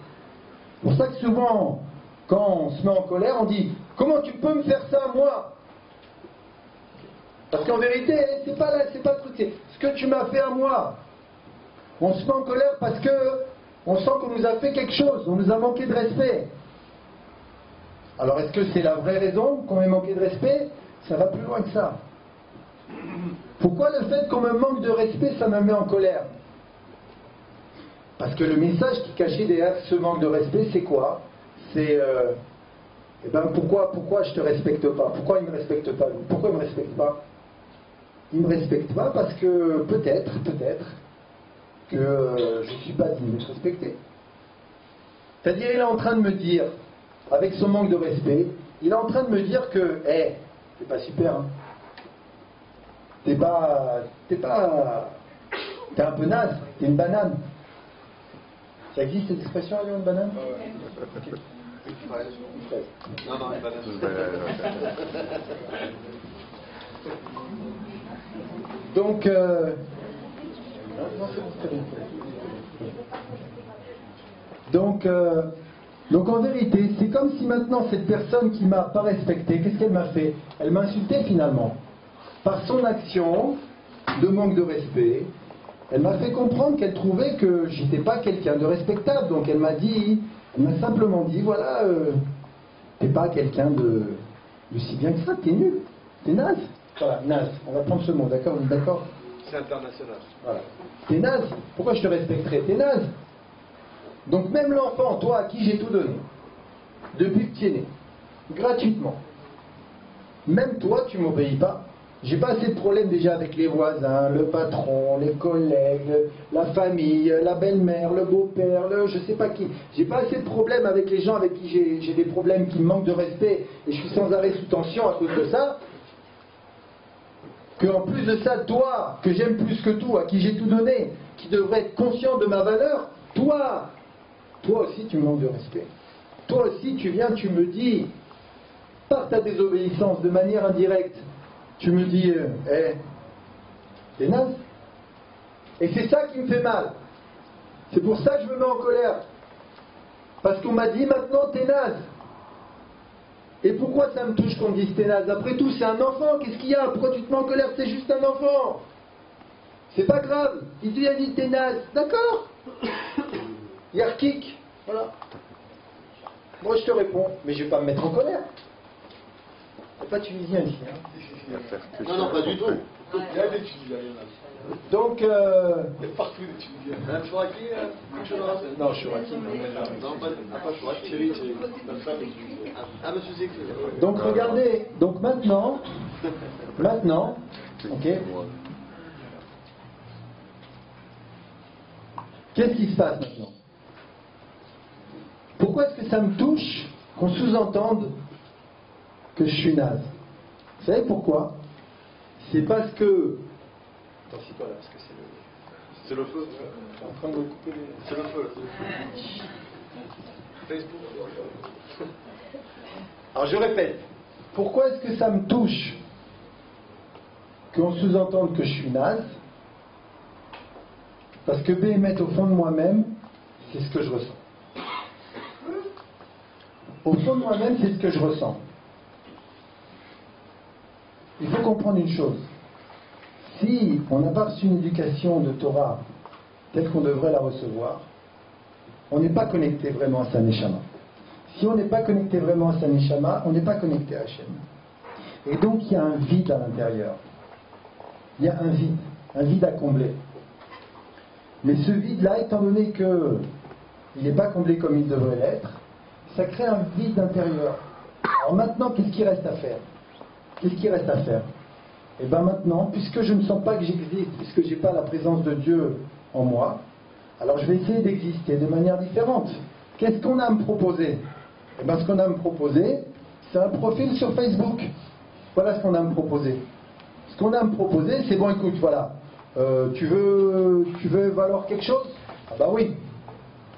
C'est pour ça que souvent, quand on se met en colère, on dit « Comment tu peux me faire ça, moi ?» Parce qu'en vérité, c'est pas le truc, c'est ce que tu m'as fait à moi. On se met en colère parce que on sent qu'on nous a fait quelque chose, on nous a manqué de respect. Alors est-ce que c'est la vraie raison qu'on ait manqué de respect? Ça va plus loin que ça. Pourquoi le fait qu'on me manque de respect, ça me met en colère? Parce que le message qui est caché derrière ce manque de respect, c'est quoi? C'est eh ben pourquoi je te respecte pas? Pourquoi il me respecte pas? Pourquoi il me respecte pas? Il me respecte pas parce que peut-être que je suis pas digne d'être respecté. C'est-à-dire, il est en train de me dire, avec son manque de respect, il est en train de me dire que, t'es pas super, hein. T'es un peu naze, t'es une banane. Ça existe cette expression, là, une banane? Okay. Non, une banane. Donc, donc en vérité, c'est comme si maintenant cette personne qui m'a pas respecté, qu'est-ce qu'elle m'a fait? Elle m'a insulté finalement. Par son action de manque de respect, elle m'a fait comprendre qu'elle trouvait que j'étais pas quelqu'un de respectable. Donc elle m'a simplement dit, voilà, t'es pas quelqu'un de si bien que ça, t'es nul, t'es naze. Voilà, naze, on va prendre ce mot, d'accord? On est d'accord? C'est international. Voilà. T'es naze, pourquoi je te respecterais? T'es naze. Donc même l'enfant, toi à qui j'ai tout donné, depuis que tu es né, gratuitement, même toi tu m'obéis pas. J'ai pas assez de problèmes déjà avec les voisins, le patron, les collègues, la famille, la belle-mère, le beau-père, je sais pas qui. J'ai pas assez de problèmes avec les gens avec qui j'ai des problèmes qui me manquent de respect et je suis sans arrêt sous tension à cause de ça. Qu'en plus de ça, toi, que j'aime plus que tout, à qui j'ai tout donné, qui devrait être conscient de ma valeur, toi aussi tu me manques de respect. Toi aussi tu viens, tu me dis, par ta désobéissance, de manière indirecte, tu me dis, t'es naze. Et c'est ça qui me fait mal. C'est pour ça que je me mets en colère. Parce qu'on m'a dit, maintenant t'es naze. Et pourquoi ça me touche qu'on me dise t'es naze? Après tout, c'est un enfant, qu'est-ce qu'il y a? Pourquoi tu te mets en colère? C'est juste un enfant. C'est pas grave. Il te a dit t'es naze. D'accord. Yarkik. Voilà. Moi je te réponds, mais je vais pas me mettre en colère. C'est pas tunisien ici. Hein. Non, pas du tout. Il y a des Tunisiens. Donc, il y a partout des Tunisiens. Un Chouraki, non, Chouraki. Non, pas Chouraki. Thierry. Ah, monsieur Zek. Donc, regardez. Donc, maintenant, ok. Qu'est-ce qui se passe maintenant? Pourquoi est-ce que ça me touche qu'on sous-entende que je suis naze? Vous savez pourquoi? C'est parce que... Attends, c'est pas là, parce que c'est le feu. Je suis en train de couper les... C'est le feu. Facebook. Alors je répète, pourquoi est-ce que ça me touche qu'on sous-entende que je suis naze? Parce que Béhémet, au fond de moi-même, c'est ce que je ressens. Au fond de moi-même, c'est ce que je ressens. Il faut comprendre une chose. Si on n'a pas reçu une éducation de Torah telle qu'on devrait la recevoir, on n'est pas connecté vraiment à sa Neshama. Si on n'est pas connecté vraiment à sa Neshama, on n'est pas connecté à Hachem. Et donc il y a un vide à l'intérieur. Il y a un vide à combler. Mais ce vide-là, étant donné qu'il n'est pas comblé comme il devrait l'être, ça crée un vide intérieur. Alors maintenant, qu'est-ce qu'il reste à faire? Qu'est-ce qu'il reste à faire? Et bien maintenant, puisque je ne sens pas que j'existe, puisque je n'ai pas la présence de Dieu en moi, alors je vais essayer d'exister de manière différente. Qu'est-ce qu'on a à me proposer? Et bien ce qu'on a à me proposer, c'est un profil sur Facebook. Voilà ce qu'on a à me proposer. Ce qu'on a à me proposer, c'est bon, écoute, voilà. Tu veux valoir quelque chose? Ah bah oui.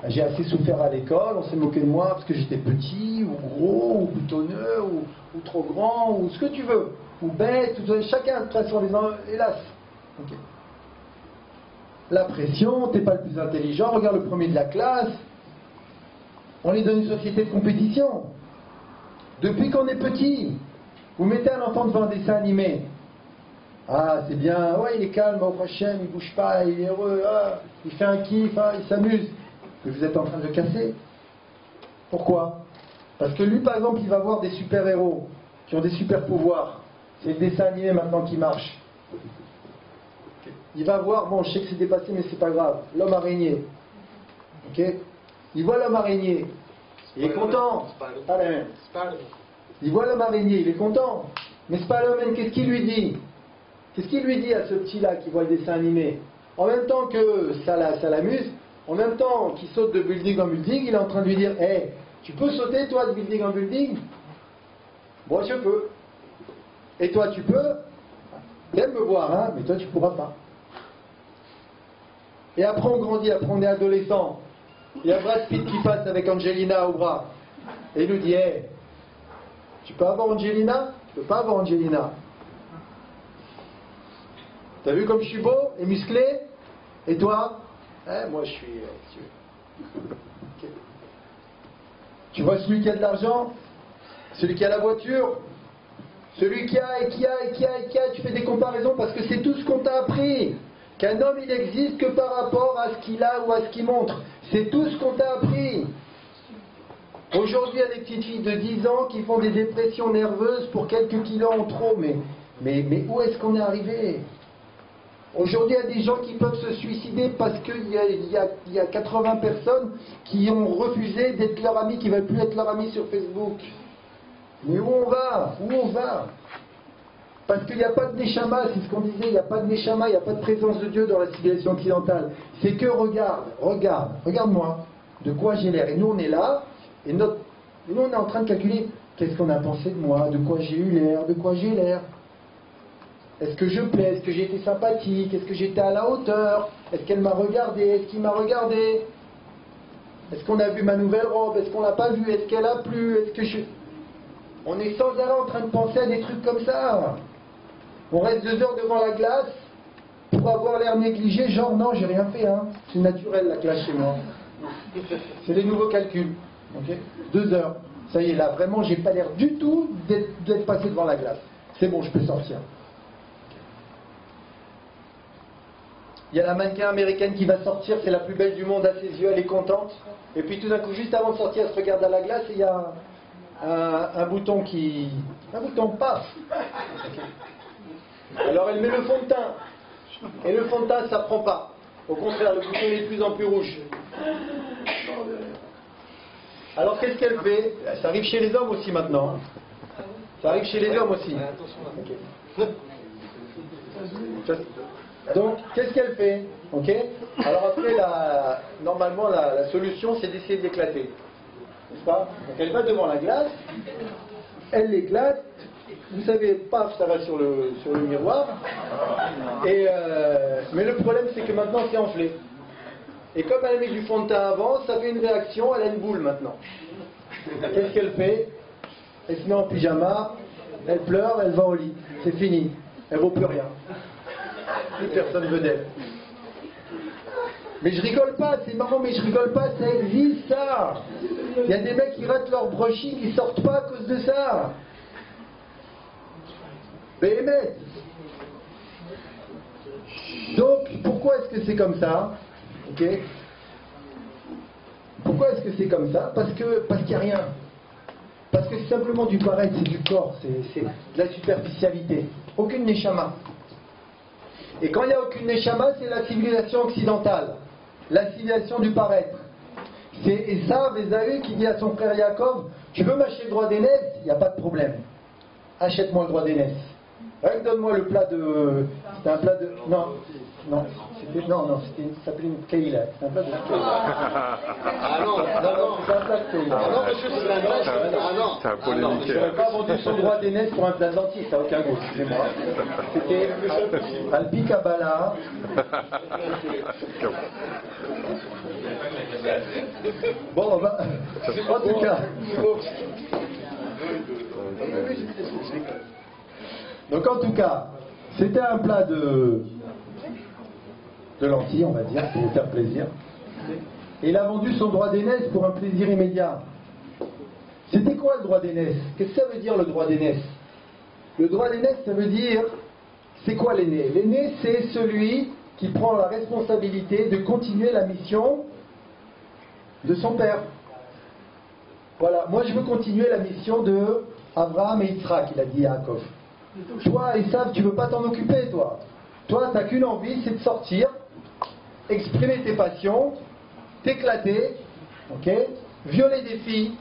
J'ai assez souffert à l'école, on s'est moqué de moi parce que j'étais petit, ou gros, ou boutonneux, ou trop grand, ou ce que tu veux. Ou bête, chacun, de toute façon, hélas. Okay. La pression, t'es pas le plus intelligent, regarde le premier de la classe. On est dans une société de compétition. Depuis qu'on est petit, vous mettez un enfant devant un dessin animé. Ah, c'est bien, ouais, il est calme, au prochain, il bouge pas, il est heureux, il fait un kiff, il s'amuse. Mais vous êtes en train de le casser. Pourquoi? Parce que lui, par exemple, il va voir des super-héros qui ont des super-pouvoirs. C'est le dessin animé maintenant qui marche. Il va voir, bon, je sais que c'est dépassé, mais c'est pas grave, l'homme araignée. Ok? Il voit l'homme araignée. Il est content. Allez. Il voit l'homme araignée, il est content. Mais Spider-Man, qu'est-ce qu'il lui dit? Qu'est-ce qu'il lui dit à ce petit-là qui voit le dessin animé? En même temps que ça l'amuse, en même temps qu'il saute de building en building, il est en train de lui dire: hey, tu peux sauter toi de building en building? Moi je peux. Et toi tu peux? T'aimes me voir, hein, mais toi tu pourras pas. Et après on grandit, après on est adolescent. Il y a Brad Pitt qui passe avec Angelina au bras. Et il nous dit: hey, tu peux avoir Angelina? Tu peux pas avoir Angelina. T'as vu comme je suis beau et musclé? Et toi? Moi je suis... Okay. Tu vois celui qui a de l'argent? Celui qui a la voiture? Celui qui a, tu fais des comparaisons parce que c'est tout ce qu'on t'a appris. Qu'un homme il existe que par rapport à ce qu'il a ou à ce qu'il montre. C'est tout ce qu'on t'a appris. Aujourd'hui, il y a des petites filles de 10 ans qui font des dépressions nerveuses pour quelques kilos en trop. Mais où est-ce qu'on est arrivé? Aujourd'hui, il y a des gens qui peuvent se suicider parce qu'il y a 80 personnes qui ont refusé d'être leur ami, qui ne veulent plus être leur ami sur Facebook. Mais où on va? Où on va? Parce qu'il n'y a pas de Neshama, c'est ce qu'on disait, il n'y a pas de Neshama, il n'y a pas de présence de Dieu dans la civilisation occidentale. C'est que regarde-moi, de quoi j'ai l'air. Et nous on est là, et nous on est en train de calculer, qu'est-ce qu'on a pensé de moi, de quoi j'ai eu l'air, de quoi j'ai l'air. Est-ce que je plais, est-ce que j'ai été sympathique, est-ce que j'étais à la hauteur, est-ce qu'elle m'a regardé, est-ce qu'il m'a regardé, est-ce qu'on a vu ma nouvelle robe, est-ce qu'on l'a pas vue, est-ce qu'elle a plu, est-ce que je... On est sans arrêt en train de penser à des trucs comme ça. On reste 2 heures devant la glace pour avoir l'air négligé, genre non, j'ai rien fait, hein. C'est naturel la glace chez moi. C'est des nouveaux calculs. Okay, 2 heures. Ça y est, là, vraiment, j'ai pas l'air du tout d'être passé devant la glace. C'est bon, je peux sortir. Il y a la mannequin américaine qui va sortir, c'est la plus belle du monde à ses yeux, elle est contente. Et puis tout d'un coup, juste avant de sortir, elle se regarde à la glace et il y a un bouton qui... Un bouton passe. Alors elle met le fond de teint. Et le fond de teint, ça prend pas. Au contraire, le bouton est de plus en plus rouge. Alors qu'est-ce qu'elle fait? Ça arrive chez les hommes aussi maintenant. Ça arrive chez les hommes aussi. Donc, qu'est-ce qu'elle fait? Ok. Alors après, normalement, la solution, c'est d'essayer de l'éclater. N'est-ce pas? Donc elle va devant la glace, elle l'éclate, vous savez, paf, ça va sur le miroir. Mais le problème, c'est que maintenant, c'est enflé. Et comme elle met du fond de teint avant, ça fait une réaction, elle a une boule maintenant. Qu'est-ce qu'elle fait? Elle se met en pyjama, elle pleure, elle va au lit. C'est fini. Elle vaut plus rien. Plus personne veut d'elle. Mais je rigole pas, c'est marrant, mais je rigole pas, ça existe ça. Il y a des mecs qui ratent leur brushing, ils sortent pas à cause de ça. BMS. Donc, pourquoi est-ce que c'est comme ça? Ok. Pourquoi est-ce que c'est comme ça? Parce qu'il n'y a rien. Parce que c'est simplement du paraître, c'est du corps, c'est de la superficialité. Aucune neshama. Et quand il n'y a aucune neshama, c'est la civilisation occidentale. La civilisation du paraître. C'est Esav, Esaü qui dit à son frère Yaakov: tu veux m'acheter le droit d'aînesse? Il n'y a pas de problème. Achète-moi le droit d'aînesse. Donne-moi le plat de... C'était un plat de... Non, ça s'appelait une keila. C'était un plat de keila. Ah non, c'était un plat de keila. Ah non, monsieur, c'est un vrai. Ah non. C'est un polémique. Je n'aurais pas vendu son droit d'aînesse pour un plat de lentilles, ça n'a aucun goût, excusez-moi. C'était Alpi Kabbalah. Bon, en tout cas. Donc en tout cas, c'était un plat de lentilles, on va dire, pour vous faire plaisir. Et il a vendu son droit d'aînesse pour un plaisir immédiat. C'était quoi le droit d'aînesse? Qu'est-ce que ça veut dire le droit d'aînesse? Le droit d'aînesse, ça veut dire, c'est quoi l'aîné? L'aîné, c'est celui qui prend la responsabilité de continuer la mission de son père. Voilà, moi je veux continuer la mission de Abraham et Yitzhak, il a dit Yaakov. Toi, Esav, tu veux pas t'en occuper, toi. Toi, t'as qu'une envie, c'est de sortir, exprimer tes passions, t'éclater, ok, violer des filles,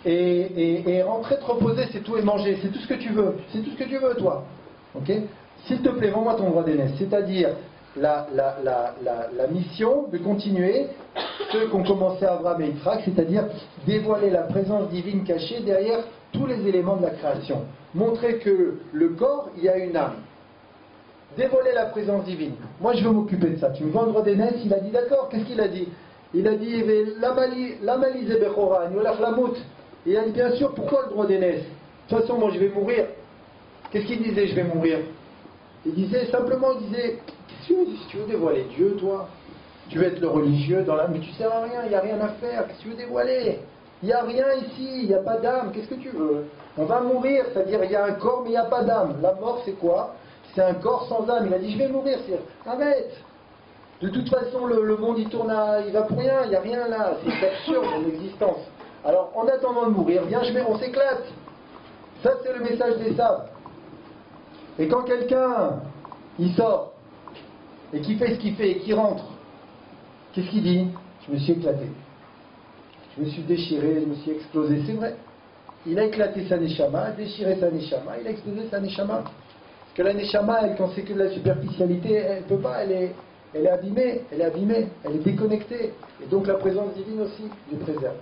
et rentrer te reposer, c'est tout, et manger, c'est tout ce que tu veux. C'est tout ce que tu veux, toi. Ok. S'il te plaît, vends-moi ton droit d'aînesse, c'est-à-dire la mission de continuer ce qu'ont commencé Abraham et Yitzhak, c'est-à-dire dévoiler la présence divine cachée derrière tous les éléments de la création. Montrer que le corps, il y a une âme. Dévoiler la présence divine. Moi, je veux m'occuper de ça. Tu me vends le droit d'aînesse? Il a dit d'accord. Qu'est-ce qu'il a dit? Il a dit l'amali zebechora, lamout. Il a dit bien sûr, pourquoi le droit d'aînesse? De toute façon, moi, je vais mourir. Qu'est-ce qu'il disait? Je vais mourir. Il disait simplement, qu'est-ce que tu veux dévoiler Dieu, toi? Tu veux être le religieux dans la... Mais tu sers à rien, il n'y a rien à faire. Qu'est-ce que tu veux dévoiler? Il n'y a rien ici, il n'y a pas d'âme. Qu'est-ce que tu veux? On va mourir, c'est-à-dire il y a un corps, mais il n'y a pas d'âme. La mort, c'est quoi? C'est un corps sans âme. Il a dit, je vais mourir. Arrête. De toute façon, le monde, il va pour rien. Il n'y a rien là. C'est absurde, mon existence. Alors, en attendant de mourir, viens, on s'éclate. Ça, c'est le message des sables. Et quand quelqu'un, il sort, et qui fait ce qu'il fait, et qui rentre, qu'est-ce qu'il dit? Je me suis éclaté. Je me suis déchiré, je me suis explosé. C'est vrai. Il a éclaté sa neshama, déchiré sa neshama, il a explosé sa neshama. Parce que la neshama, elle, quand c'est que de la superficialité, elle ne peut pas, elle est abîmée, elle est déconnectée. Et donc la présence divine aussi le préserve.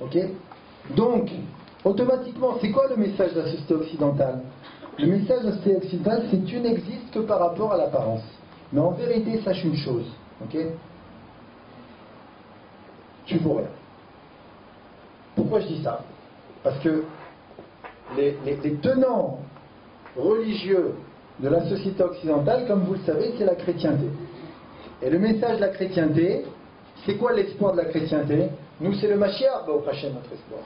Ok? Donc, automatiquement, c'est quoi le message de la société occidentale? Le message de la société occidentale, c'est que tu n'existes que par rapport à l'apparence. Mais en vérité, sache une chose, ok? Tu vaux rien. Pourquoi je dis ça? Parce que les tenants religieux de la société occidentale, comme vous le savez, c'est la chrétienté. Et le message de la chrétienté, c'est quoi l'espoir de la chrétienté? Nous, c'est le Mashiach, au Hachem, notre espoir.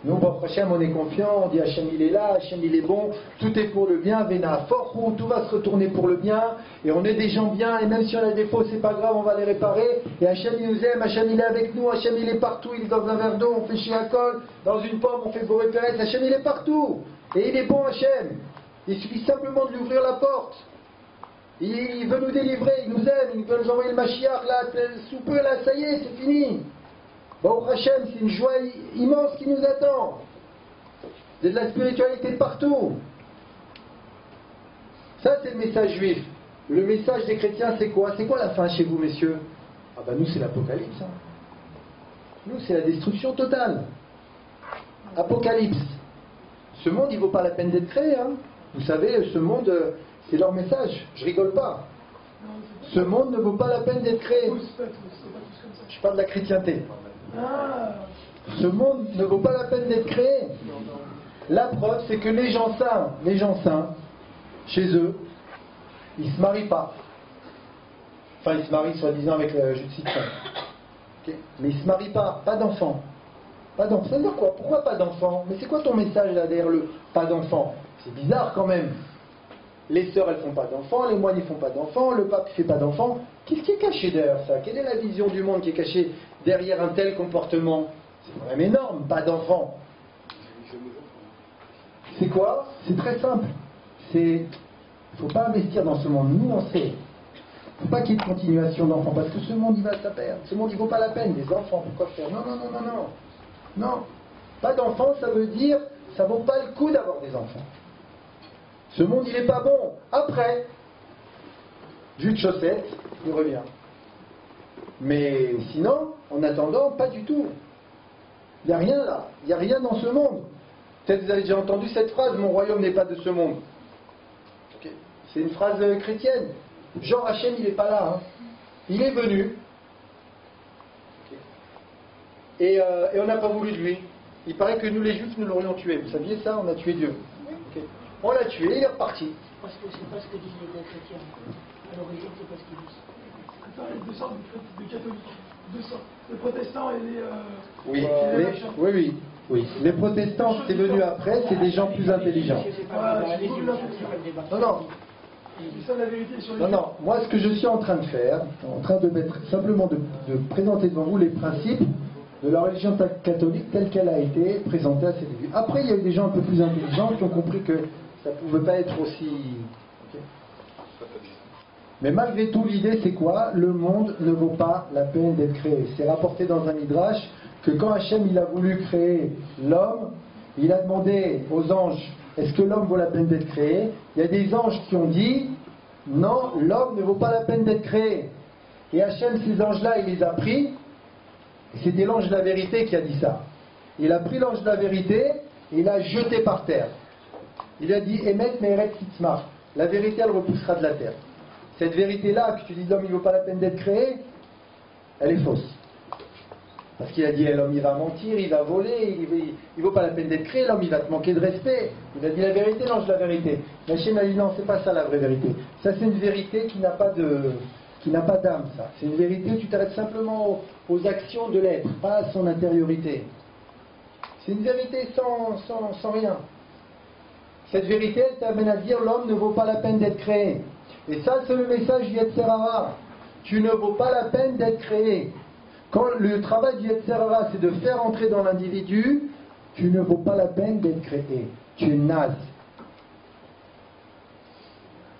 Nous, au Hachem, on est confiant, on dit Hachem, il est là, Hachem, il est bon, tout est pour le bien, Vena, Forchou, tout va se retourner pour le bien, et on est des gens bien, et même si on a des défauts, c'est pas grave, on va les réparer, et Hachem, il nous aime, Hachem, il est avec nous, Hachem, il est partout, il est dans un verre d'eau, on fait chez Akol, dans une pomme, on fait Boré Pérez, Hachem, il est partout, et il est bon, Hachem. Il suffit simplement de lui ouvrir la porte. Il veut nous délivrer, il nous aime, il veut nous envoyer le Mashiach, là, sous peu, là, ça y est, c'est fini. Bon, Hachem, c'est une joie immense qui nous attend. Il y a de la spiritualité partout. Ça, c'est le message juif. Le message des chrétiens, c'est quoi? C'est quoi la fin chez vous, messieurs? Ah ben nous, c'est l'apocalypse. Hein. Nous, c'est la destruction totale. Apocalypse. Ce monde, il vaut pas la peine d'être créé. Hein. Vous savez, ce monde, c'est leur message. Je rigole pas. Ce monde ne vaut pas la peine d'être créé. Je parle de la chrétienté. Ce monde ne vaut pas la peine d'être créé. La preuve, c'est que les gens saints, chez eux, ils se marient pas. Enfin, ils se marient soi-disant avec le jus de citron. Okay. Mais ils se marient pas d'enfants. Pas d'enfants. Ça veut dire quoi? Pourquoi pas d'enfants? Mais c'est quoi ton message là derrière le pas d'enfants? C'est bizarre quand même. Les sœurs, elles font pas d'enfants, les moines, ils font pas d'enfants, le pape, il fait pas d'enfants. Qu'est-ce qui est caché derrière ça? Quelle est la vision du monde qui est cachée derrière un tel comportement? C'est quand même énorme, pas d'enfants. C'est quoi? C'est très simple. Il ne faut pas investir dans ce monde. Nous, on sait. Il ne faut pas qu'il y ait de continuation d'enfants, parce que ce monde, il va se perdre. Ce monde, il ne vaut pas la peine. Des enfants, pourquoi faire? Non. Non. Pas d'enfants, ça veut dire, ça ne vaut pas le coup d'avoir des enfants. Ce monde, il n'est pas bon. Après, jus de chaussette, il revient. Mais sinon, en attendant, pas du tout. Il n'y a rien là. Il n'y a rien dans ce monde. Peut-être que vous avez déjà entendu cette phrase, mon royaume n'est pas de ce monde. Okay. C'est une phrase chrétienne. Jean Hachem, il n'est pas là. Hein. Il est venu. Okay. Et on n'a pas voulu de lui. Il paraît que nous les Juifs, nous l'aurions tué. Vous saviez ça? On a tué Dieu. Okay. On l'a tué, il est reparti. Parce que c'est pas ce que disent les chrétiens. À l'origine, c'est pas ce qu'ils disent. Il y a deux sortes de catholiques. Deux sortes. Les protestants et les... Oui. Les protestants, c'est venu après, c'est des gens plus intelligents. Non. Moi, ce que je suis en train de faire, en train de mettre simplement de présenter devant vous les principes de la religion catholique telle qu'elle a été présentée à ses débuts. Après, il y a eu des gens un peu plus intelligents qui ont compris que ça ne pouvait pas être aussi... Okay. Mais malgré tout, l'idée c'est quoi? Le monde ne vaut pas la peine d'être créé. C'est rapporté dans un midrash que quand Hachem il a voulu créer l'homme, il a demandé aux anges, est-ce que l'homme vaut la peine d'être créé? Il y a des anges qui ont dit, non, l'homme ne vaut pas la peine d'être créé. Et Hachem, ces anges-là, il les a pris, et c'était l'ange de la vérité qui a dit ça. Il a pris l'ange de la vérité, et il l'a jeté par terre. Il a dit, Emet Meret Sitzmar, la vérité elle repoussera de la terre. Cette vérité-là, que tu dis l'homme il ne vaut pas la peine d'être créé, elle est fausse. Parce qu'il a dit l'homme il va mentir, il va voler, il ne vaut pas la peine d'être créé, l'homme il va te manquer de respect. Il a dit la vérité, l'ange de la vérité. Mais Hachem a dit non, c'est pas ça la vraie vérité. Ça c'est une vérité qui n'a pas d'âme, ça. C'est une vérité où tu t'arrêtes simplement aux actions de l'être, pas à son intériorité. C'est une vérité sans rien. Cette vérité, elle t'amène à dire l'homme ne vaut pas la peine d'être créé. Et ça, c'est le message du Yetzer Hara. Tu ne vaux pas la peine d'être créé. Quand le travail du Yetzer Hara, c'est de faire entrer dans l'individu, tu ne vaux pas la peine d'être créé. Tu es naze.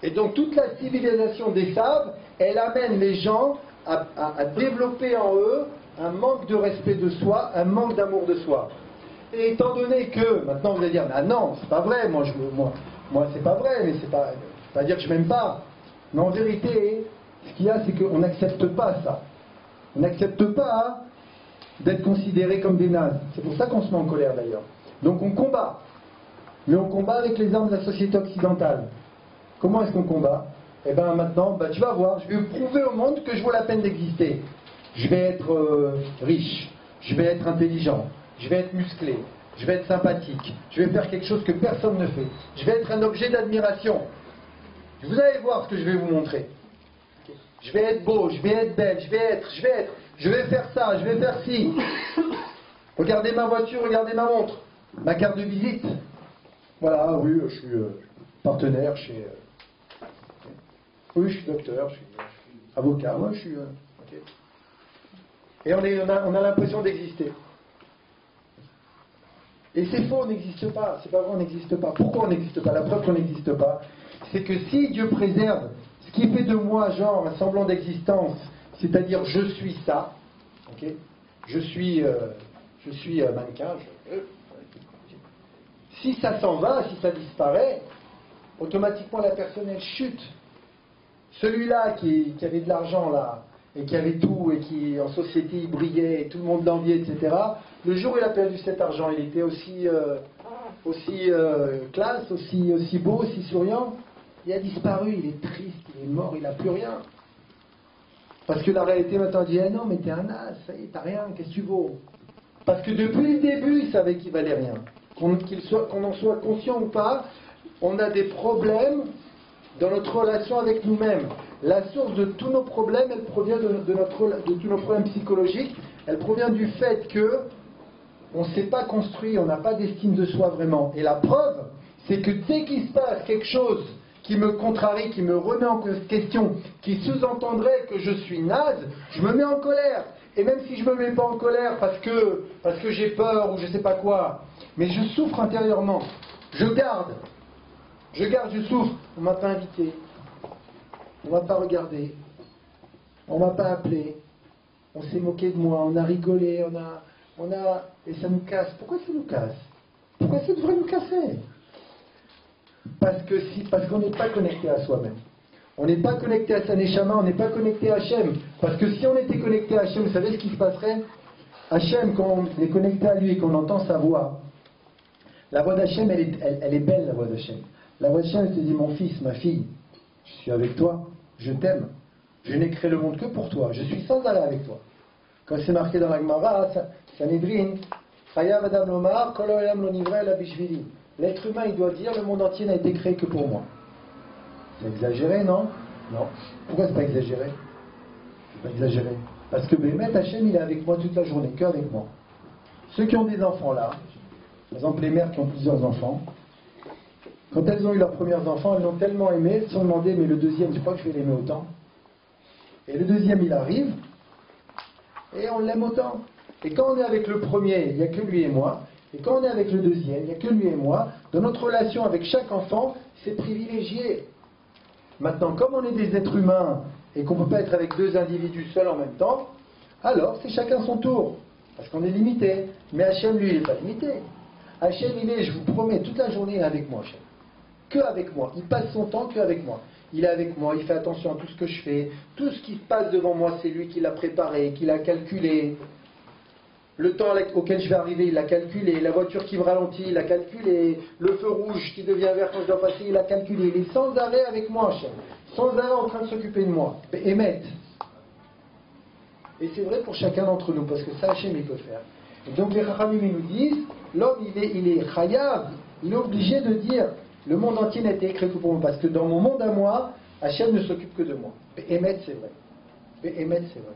Et donc, toute la civilisation des sables, elle amène les gens à développer en eux un manque de respect de soi, un manque d'amour de soi. Et étant donné que, maintenant vous allez dire, ah non, c'est pas vrai, moi c'est pas vrai, mais c'est pas dire que je m'aime pas. Mais en vérité, ce qu'il y a, c'est qu'on n'accepte pas ça. On n'accepte pas d'être considérés comme des nazes. C'est pour ça qu'on se met en colère d'ailleurs. Donc on combat. Mais on combat avec les armes de la société occidentale. Comment est-ce qu'on combat? Eh bien maintenant, tu vas voir, je vais prouver au monde que je vaux la peine d'exister. Je vais être riche, je vais être intelligent, je vais être musclé, je vais être sympathique, je vais faire quelque chose que personne ne fait. Je vais être un objet d'admiration. Vous allez voir ce que je vais vous montrer. Je vais être beau, je vais être belle, je vais faire ça, je vais faire ci. Regardez ma voiture, regardez ma montre, ma carte de visite. Voilà, oui, je suis partenaire chez... oui, je suis docteur, je suis avocat, moi je suis... okay. Et on a l'impression d'exister. Et c'est faux, on n'existe pas. C'est pas vrai, on n'existe pas. Pourquoi on n'existe pas? La preuve qu'on n'existe pas, c'est que si Dieu préserve ce qui fait de moi, genre, un semblant d'existence, c'est-à-dire je suis ça, okay, je suis mannequin, si ça s'en va, si ça disparaît, automatiquement la personne elle chute. Celui-là qui avait de l'argent là, et qui avait tout, et qui en société il brillait, et tout le monde l'enviait, etc., le jour où il a perdu cet argent, il était aussi classe, aussi beau, aussi souriant. Il a disparu, il est triste, il est mort, il n'a plus rien. Parce que la réalité maintenant dit, ah non mais t'es un as, ça y est, t'as rien, qu'est-ce que tu vaux? Parce que depuis le début, il savait qu'il valait rien. Qu'on en soit conscient ou pas, on a des problèmes dans notre relation avec nous-mêmes. La source de tous nos problèmes, elle provient de tous nos problèmes psychologiques, elle provient du fait que on ne s'est pas construit, on n'a pas d'estime de soi vraiment. Et la preuve, c'est que dès qu'il se passe quelque chose qui me contrarie, qui me remet en question, qui sous-entendrait que je suis naze, je me mets en colère. Et même si je ne me mets pas en colère parce que j'ai peur ou je ne sais pas quoi, mais je souffre intérieurement. Je garde, je souffre. On ne m'a pas invité, on ne m'a pas regardé, on ne m'a pas appelé, on s'est moqué de moi, on a rigolé, et ça nous casse. Pourquoi ça nous casse? Pourquoi ça devrait nous casser? Parce qu'on n'est pas connecté à soi-même. On n'est pas connecté à sa Neshama, on n'est pas connecté à Hachem. Parce que si on était connecté à Hachem, vous savez ce qui se passerait? Hachem, quand on est connecté à lui et qu'on entend sa voix, la voix d'Hachem, elle est belle, la voix d'Hachem. La voix d'Hachem, elle te dit, mon fils, ma fille, je suis avec toi, je t'aime. Je n'ai créé le monde que pour toi, je suis sans arrêt avec toi. Comme c'est marqué dans la Gemara, Sanhedrin, Chayav Adam Lomar, Kol Olam Lo Nivra Ela Bishvili. L'être humain, il doit dire, le monde entier n'a été créé que pour moi. C'est exagéré, non? Non. Pourquoi c'est pas exagéré? C'est pas exagéré. Parce que Bémet Hachem, il est avec moi toute la journée, qu'avec moi. Ceux qui ont des enfants là, par exemple les mères qui ont plusieurs enfants, quand elles ont eu leurs premiers enfants, elles l'ont tellement aimé, elles se sont demandé, mais le deuxième, je crois que je vais l'aimer autant. Et le deuxième, il arrive, et on l'aime autant. Et quand on est avec le premier, il n'y a que lui et moi. Et quand on est avec le deuxième, il n'y a que lui et moi. Dans notre relation avec chaque enfant, c'est privilégié. Maintenant, comme on est des êtres humains et qu'on ne peut pas être avec deux individus seuls en même temps, alors c'est chacun son tour. Parce qu'on est limité. Mais Hachem, lui, il n'est pas limité. Hachem, il est, je vous promets, toute la journée, il est avec moi, Hachem. Que avec moi. Il passe son temps que avec moi. Il est avec moi, il fait attention à tout ce que je fais. Tout ce qui passe devant moi, c'est lui qui l'a préparé, qui l'a calculé. Le temps auquel je vais arriver, il l'a calculé. La voiture qui me ralentit, il l'a calculé. Le feu rouge qui devient vert quand je dois passer, il l'a calculé. Il est sans arrêt avec moi, Hachem. Sans arrêt en train de s'occuper de moi. Émet. Et c'est vrai pour chacun d'entre nous, parce que ça, Hachem, il peut faire. Et donc les Chachamim nous disent, l'homme, il est chayav, il est obligé de dire, le monde entier n'a été écrit que pour moi, parce que dans mon monde à moi, Hachem ne s'occupe que de moi. Émet, c'est vrai. Émet, c'est vrai.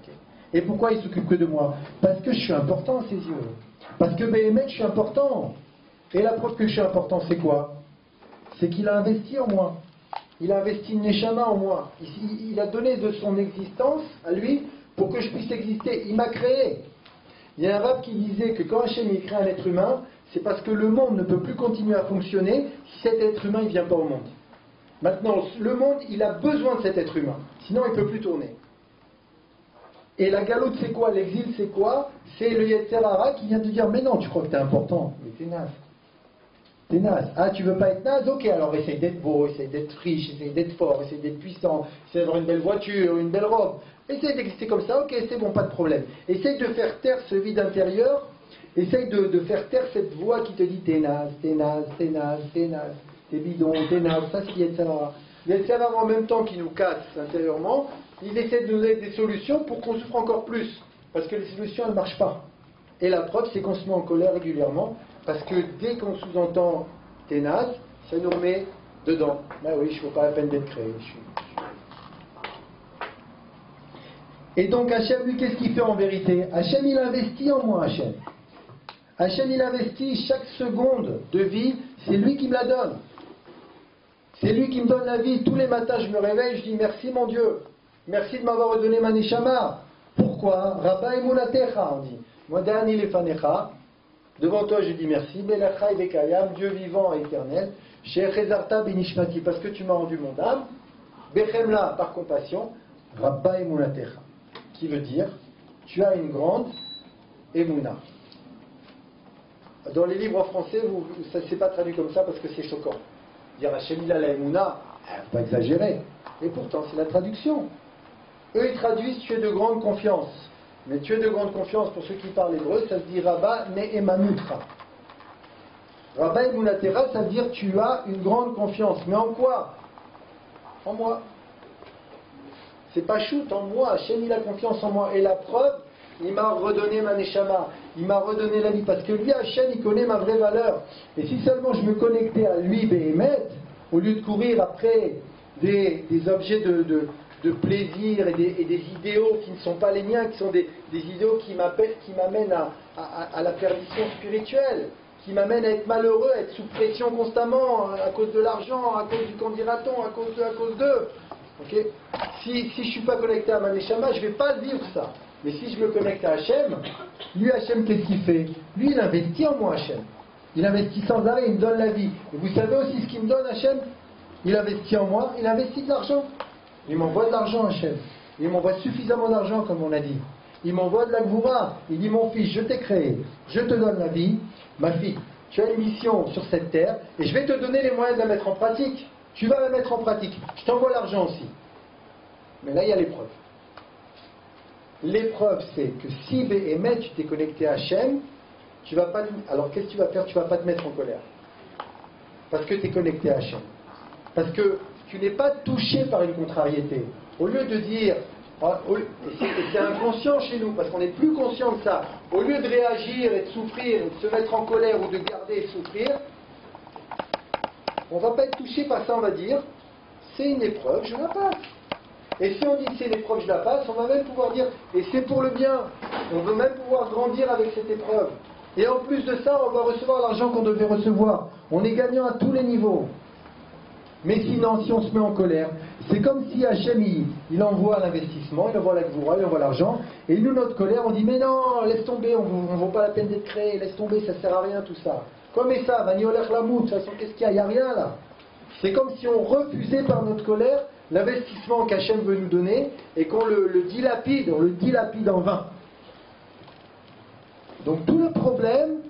Okay. Et pourquoi il s'occupe que de moi? Parce que je suis important à ses yeux. Parce que Béhémet, je suis important. Et la preuve que je suis important, c'est quoi? C'est qu'il a investi en moi. Il a investi une neshama en moi. Il a donné de son existence à lui pour que je puisse exister. Il m'a créé. Il y a un rab qui disait que quand Hachem il crée un être humain, c'est parce que le monde ne peut plus continuer à fonctionner si cet être humain ne vient pas au monde. Maintenant, le monde, il a besoin de cet être humain. Sinon, il ne peut plus tourner. Et la galoute, c'est quoi? L'exil, c'est quoi? C'est le Yetzer Hara qui vient te dire, mais non, tu crois que t'es important. Mais t'es naze. T'es naze. Ah, tu veux pas être naze? Ok, alors essaye d'être beau, essaye d'être riche, essaye d'être fort, essaye d'être puissant, essaye d'avoir une belle voiture, une belle robe. Essaye d'exister comme ça, ok, c'est bon, pas de problème. Essaye de faire taire ce vide intérieur. Essaye de faire taire cette voix qui te dit t'es naze, t'es naze, t'es naze, t'es naze, t'es bidon, t'es naze. Ça, c'est Yetzer Hara. Yetzer Hara, en même temps qu'il nous casse intérieurement, il essaie de nous donner des solutions pour qu'on souffre encore plus. Parce que les solutions, elles ne marchent pas. Et la preuve, c'est qu'on se met en colère régulièrement. Parce que dès qu'on sous-entend t'es naze, ça nous remet dedans. Ben oui, je ne vaux pas la peine d'être créé. Et donc Hachem, lui, qu'est-ce qu'il fait en vérité? Hachem, il investit en moi, Hachem. Hachem, il investit chaque seconde de vie, c'est lui qui me la donne. C'est lui qui me donne la vie. Tous les matins, je me réveille, je dis merci mon Dieu. Merci de m'avoir redonné ma neshama. Pourquoi? Rabba emunatecha, on dit. Modani lefanecha. Devant toi, je dis merci. Belacha bekayam, Dieu vivant et éternel. Shechezarta benishmati, parce que tu m'as rendu mon âme. Bechemla, par compassion. Rabba emunatecha. Qui veut dire, tu as une grande emuna. Dans les livres en français, ça ne s'est pas traduit comme ça parce que c'est choquant. Dire Hachem il a la emuna, faut pas exagérer. Et pourtant, c'est la traduction. Eux, ils traduisent tu es de grande confiance. Mais tu es de grande confiance, pour ceux qui parlent hébreu, ça se dit Rabba ne'emanutra. Rabba emunatera, ça veut dire tu as une grande confiance. Mais en quoi? En moi. C'est pas shoot, en moi. Hachem il a confiance en moi. Et la preuve, il m'a redonné ma neshama. Il m'a redonné la vie. Parce que lui, Hachem, il connaît ma vraie valeur. Et si seulement je me connectais à lui, Béhémet, au lieu de courir après des objets de plaisir et des idéaux qui ne sont pas les miens, qui sont des idéaux qui m'amènent à la perdition spirituelle, qui m'amènent à être malheureux, à être sous pression constamment, à cause de l'argent, à cause du candidaton, à cause d'eux. Okay? Si je ne suis pas connecté à ma neshama, je ne vais pas vivre ça. Mais si je me connecte à Hachem, lui Hachem, qu'est-ce qu'il fait? Lui, il investit en moi, Hachem. Il investit sans arrêt, il me donne la vie. Et vous savez aussi ce qu'il me donne, Hachem? Il investit en moi, il investit de l'argent. Il m'envoie de l'argent, Hachem. Il m'envoie suffisamment d'argent, comme on a dit. Il m'envoie de la gvoura. Il dit, mon fils, je t'ai créé, je te donne la vie. Ma fille, tu as une mission sur cette terre, et je vais te donner les moyens de la mettre en pratique. Tu vas la mettre en pratique. Je t'envoie l'argent aussi. Mais là, il y a l'épreuve. L'épreuve, c'est que si Béhémet, tu t'es connecté à Hachem, tu vas pas. Alors, qu'est-ce que tu vas faire? Tu vas pas te mettre en colère. Parce que tu es connecté à Hachem. Parce que tu n'es pas touché par une contrariété. Au lieu de dire, et c'est inconscient chez nous, parce qu'on n'est plus conscient de ça, au lieu de réagir et de souffrir, de se mettre en colère ou de garder et de souffrir, on ne va pas être touché par ça, on va dire, c'est une épreuve, je la passe. Et si on dit que c'est une épreuve, je la passe, on va même pouvoir dire, et c'est pour le bien, on veut même pouvoir grandir avec cette épreuve. Et en plus de ça, on va recevoir l'argent qu'on devait recevoir. On est gagnant à tous les niveaux. Mais sinon, si on se met en colère, C'est comme si Hachem, il envoie l'investissement, il envoie la gvoura, il envoie l'argent, et nous, notre colère, on dit, mais non, laisse tomber, on ne vaut pas la peine d'être créé, laisse tomber, ça sert à rien tout ça. Comme ça, Vani Oler Lamout, de toute façon, qu'est-ce qu'il y a? Il n'y a rien là. C'est comme si on refusait par notre colère l'investissement qu'Hachem veut nous donner, et qu'on le dilapide en vain. Donc tout le problème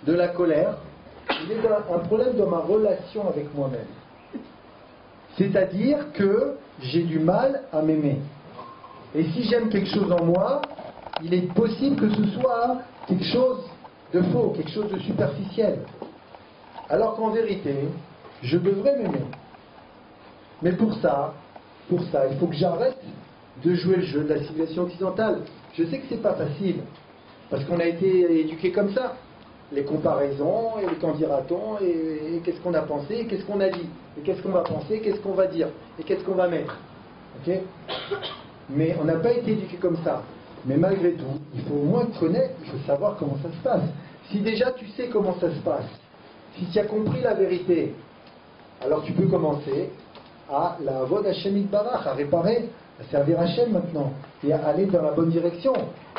de la colère, il est un problème de ma relation avec moi-même. C'est-à-dire que j'ai du mal à m'aimer. Et si j'aime quelque chose en moi, il est possible que ce soit quelque chose de faux, quelque chose de superficiel. Alors qu'en vérité, je devrais m'aimer. Mais pour ça, il faut que j'arrête de jouer le jeu de la civilisation occidentale. Je sais que c'est pas facile, parce qu'on a été éduqué comme ça. Les comparaisons, et les qu'en dira-t-on, et qu'est-ce qu'on a pensé, et qu'est-ce qu'on a dit, et qu'est-ce qu'on va penser, et qu'est-ce qu'on va dire, et qu'est-ce qu'on va mettre. Ok? Mais on n'a pas été éduqué comme ça. Mais malgré tout, il faut au moins connaître, il faut savoir comment ça se passe. Si déjà tu sais comment ça se passe, si tu as compris la vérité, alors tu peux commencer à la voie d'Hachem Barach, à réparer, à servir Hachem maintenant, et à aller dans la bonne direction.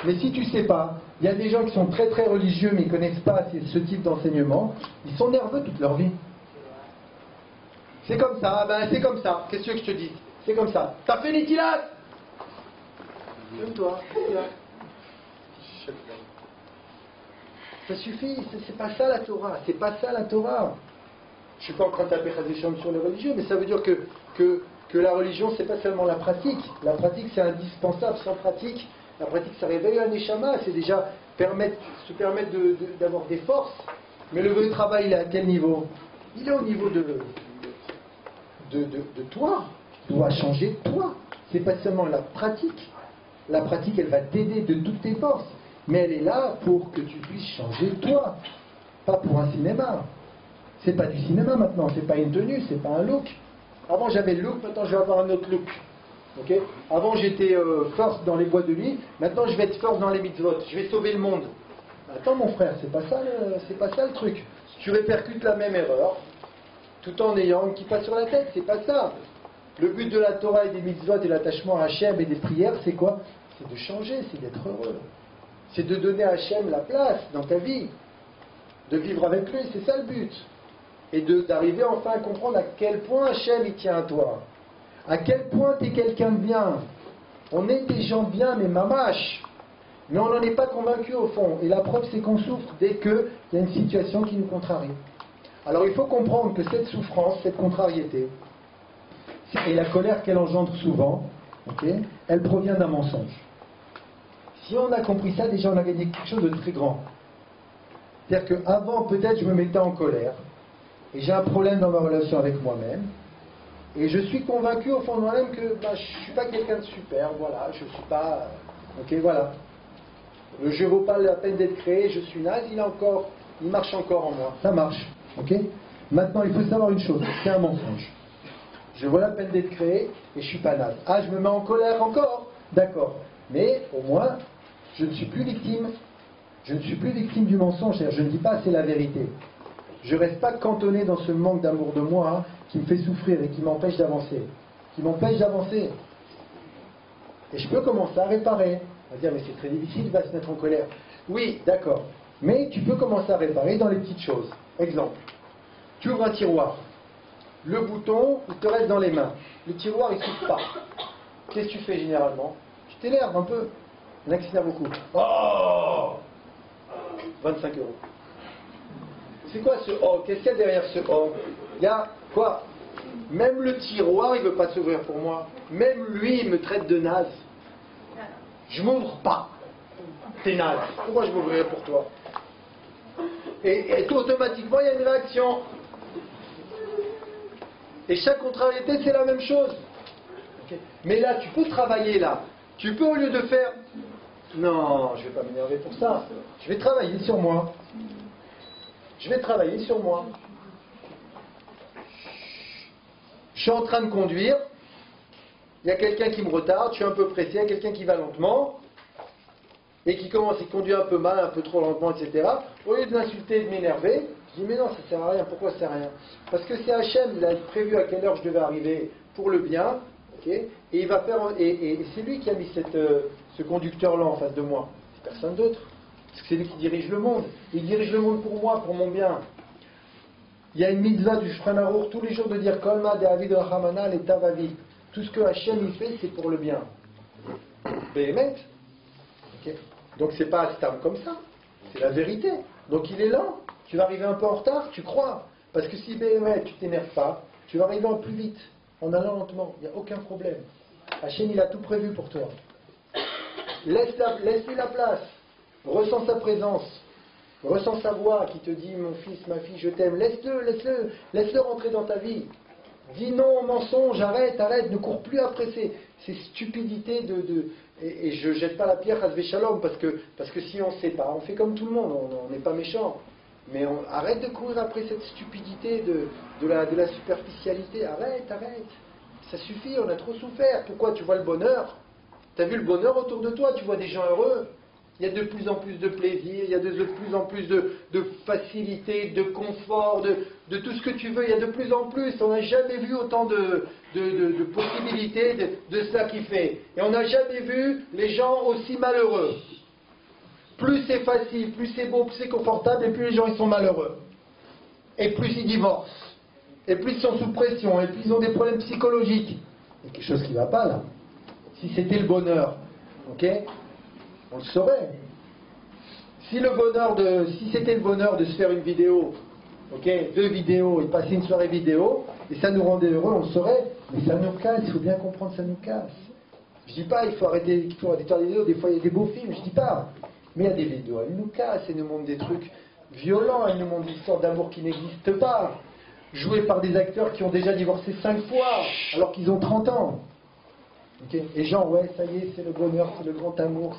Mais si tu ne sais pas, il y a des gens qui sont très très religieux mais ils ne connaissent pas ce type d'enseignement, ils sont nerveux toute leur vie. C'est comme ça, c'est comme ça, qu'est-ce que je te dis? C'est comme ça. T'as fait l'itilat? Calme-toi, ça suffit, c'est pas ça la Torah, c'est pas ça la Torah. Je suis pas en train de taper Chazécham sur les religieux, mais ça veut dire que la religion, c'est pas seulement la pratique. La pratique, c'est indispensable. Sans pratique, la pratique, ça réveille un neshama. C'est déjà se permettre d'avoir des forces. Mais le vrai travail, il est à quel niveau? Il est au niveau de toi. Tu dois changer toi. C'est pas seulement la pratique. La pratique, elle va t'aider de toutes tes forces. Mais elle est là pour que tu puisses changer toi. Pas pour un cinéma. C'est pas du cinéma maintenant, c'est pas une tenue, c'est pas un look. Avant j'avais le look, maintenant je vais avoir un autre look. Okay? Avant j'étais force dans les bois de nuit, maintenant je vais être force dans les mitzvot, je vais sauver le monde. Attends mon frère, c'est pas ça le truc. Tu répercutes la même erreur, tout en ayant une kippa sur la tête, c'est pas ça. Le but de la Torah et des mitzvot et l'attachement à Hachem et des prières, c'est quoi? C'est de changer, c'est d'être heureux. C'est de donner à Hachem la place dans ta vie. De vivre avec lui, c'est ça le but. Et d'arriver enfin à comprendre à quel point Hachem il tient à toi. À quel point tu es quelqu'un de bien. On est des gens bien, mais mamache. Mais on n'en est pas convaincu au fond. Et la preuve, c'est qu'on souffre dès qu'il y a une situation qui nous contrarie. Alors il faut comprendre que cette souffrance, cette contrariété, et la colère qu'elle engendre souvent, okay, elle provient d'un mensonge. Si on a compris ça, déjà on a gagné quelque chose de très grand. C'est-à-dire qu'avant, peut-être, je me mettais en colère. Et j'ai un problème dans ma relation avec moi-même, et je suis convaincu au fond de moi-même que je ne suis pas quelqu'un de super, voilà, je ne suis pas... ok, voilà. Je ne vaux pas la peine d'être créé, je suis naze, il marche encore en moi. Ça marche, ok. Maintenant, il faut savoir une chose, c'est un mensonge. Je vaux la peine d'être créé, et je ne suis pas naze. Ah, je me mets en colère encore? D'accord. Mais, au moins, je ne suis plus victime. Je ne suis plus victime du mensonge, c'est-à-dire je ne dis pas c'est la vérité. Je ne reste pas cantonné dans ce manque d'amour de moi qui me fait souffrir et qui m'empêche d'avancer. Et je peux commencer à réparer. On va dire, mais c'est très difficile, il va se mettre en colère. Oui, d'accord. Mais tu peux commencer à réparer dans les petites choses. Exemple, tu ouvres un tiroir. Le bouton, il te reste dans les mains. Le tiroir, il ne s'ouvre pas. Qu'est-ce que tu fais généralement? Tu t'énerves un peu. Il y en a qui s'énervent beaucoup. Oh 25 €. C'est quoi ce oh? Qu'est-ce qu'il y a derrière ce oh? Il y a quoi? Même le tiroir, il ne veut pas s'ouvrir pour moi. Même lui, il me traite de naze. Je m'ouvre pas. T'es naze. Pourquoi je m'ouvrirais pour toi? Et tout automatiquement, il y a une réaction. Et chaque contrariété, c'est la même chose. Okay. Mais là, tu peux travailler là. Tu peux, au lieu de faire... Non, je ne vais pas m'énerver pour ça. Je vais travailler sur moi. Je suis en train de conduire. Il y a quelqu'un qui me retarde. Je suis un peu pressé. Il y a quelqu'un qui va lentement. Et qui commence à conduire un peu mal, un peu trop lentement, etc. Au lieu de m'insulter et de m'énerver, je dis mais non, ça ne sert à rien. Pourquoi ça ne sert à rien? Parce que c'est Hachem. Il a prévu à quelle heure je devais arriver pour le bien, okay, et il va faire, et c'est lui qui a mis ce conducteur-là en face de moi, c'est personne d'autre, parce que c'est lui qui dirige le monde, il dirige le monde pour moi, pour mon bien. Il y a une mitzvah du Shulchan Aruch tous les jours de dire Kolma de Avid Rachamana et Tavavi. Tout ce que Hachem il fait, c'est pour le bien. Béhémet. Okay. Donc c'est pas Stam comme ça, c'est la vérité. Donc il est lent, tu vas arriver un peu en retard, tu crois. Parce que si Béhémet, tu t'énerves pas, tu vas arriver un peu plus vite, en allant lentement, il n'y a aucun problème. Hachem il a tout prévu pour toi. Laisse-lui la place, ressens sa présence. Ressens sa voix qui te dit mon fils, ma fille, je t'aime. Laisse-le rentrer dans ta vie. Dis non au mensonge, arrête, ne cours plus après ces stupidités et je jette pas la pierre à Shalom parce que si on sait pas, on fait comme tout le monde, on n'est pas méchant. Mais arrête de courir après cette stupidité de la superficialité. Arrête. Ça suffit, on a trop souffert. Pourquoi? Tu vois le bonheur? Tu as vu le bonheur autour de toi? Tu vois des gens heureux? Il y a de plus en plus de plaisir, il y a de plus en plus de facilité, de confort, de tout ce que tu veux. Il y a de plus en plus. On n'a jamais vu autant de possibilités de cela qui fait. Et on n'a jamais vu les gens aussi malheureux. Plus c'est facile, plus c'est beau, plus c'est confortable, et plus les gens ils sont malheureux. Et plus ils divorcent. Et plus ils sont sous pression, et plus ils ont des problèmes psychologiques. Il y a quelque chose qui ne va pas là. Si c'était le bonheur, ok? On le saurait. Si c'était le bonheur de se faire une vidéo, ok, 2 vidéos et passer une soirée vidéo, et ça nous rendait heureux, on le saurait. Mais ça nous casse, il faut bien comprendre, ça nous casse. Je dis pas, il faut arrêter de faire des vidéos, des fois il y a des beaux films, je dis pas. Mais il y a des vidéos, elles nous cassent, elles nous montrent des trucs violents, elles nous montrent des histoires d'amour qui n'existent pas, jouées par des acteurs qui ont déjà divorcé 5 fois, alors qu'ils ont 30 ans. Okay. Et genre, ouais, ça y est, c'est le bonheur, c'est le grand amour,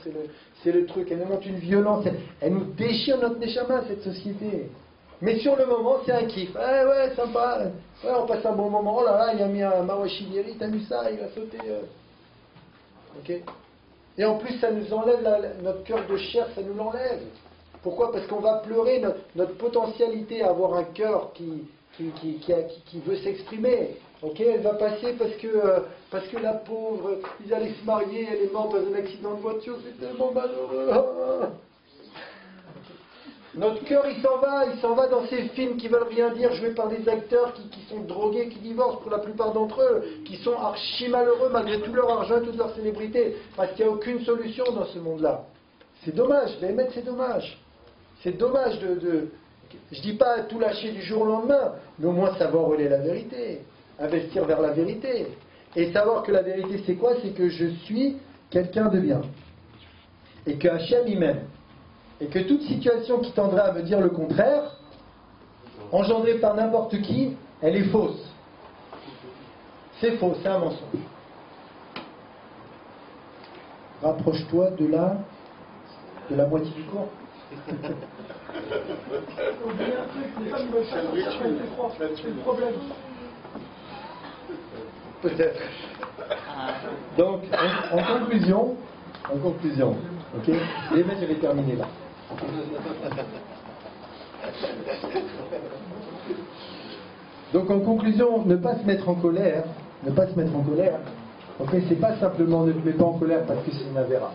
c'est le truc. Elle nous montre une violence, elle nous déchire notre neshama, cette société. Mais sur le moment, c'est un kiff. Ouais, sympa. Ouais, on passe un bon moment. Oh là là, il a mis un mawashigiri, t'as vu ça, il a sauté. Ok. Et en plus, ça nous enlève notre cœur de chair, ça nous l'enlève. Pourquoi? Parce qu'on va pleurer notre potentialité à avoir un cœur qui veut s'exprimer. Ok, elle va passer parce que la pauvre, ils allaient se marier, elle est morte dans un accident de voiture, c'est tellement malheureux. Notre cœur, il s'en va dans ces films qui veulent rien dire, joués par des acteurs qui sont drogués, qui divorcent pour la plupart d'entre eux, qui sont archi malheureux malgré tout leur argent et toute leur célébrité, parce qu'il n'y a aucune solution dans ce monde-là. C'est dommage, mais c'est dommage. C'est dommage je dis pas tout lâcher du jour au lendemain, mais au moins savoir où est la vérité. Investir vers la vérité. Et savoir que la vérité c'est quoi? C'est que je suis quelqu'un de bien. Et que Hachem il m'aime. Et que toute situation qui tendrait à me dire le contraire, engendrée par n'importe qui, elle est fausse. C'est faux, c'est un mensonge. Rapproche-toi de la moitié du cours. Oubliez un truc, les femmes veulent pas sortir quand il fait froid, c'est le problème. Peut-être. Donc, en conclusion, ok, les mecs, je vais terminer là. Donc, en conclusion, ne pas se mettre en colère, ok, c'est pas simplement ne te mets pas en colère parce que c'est une avéra.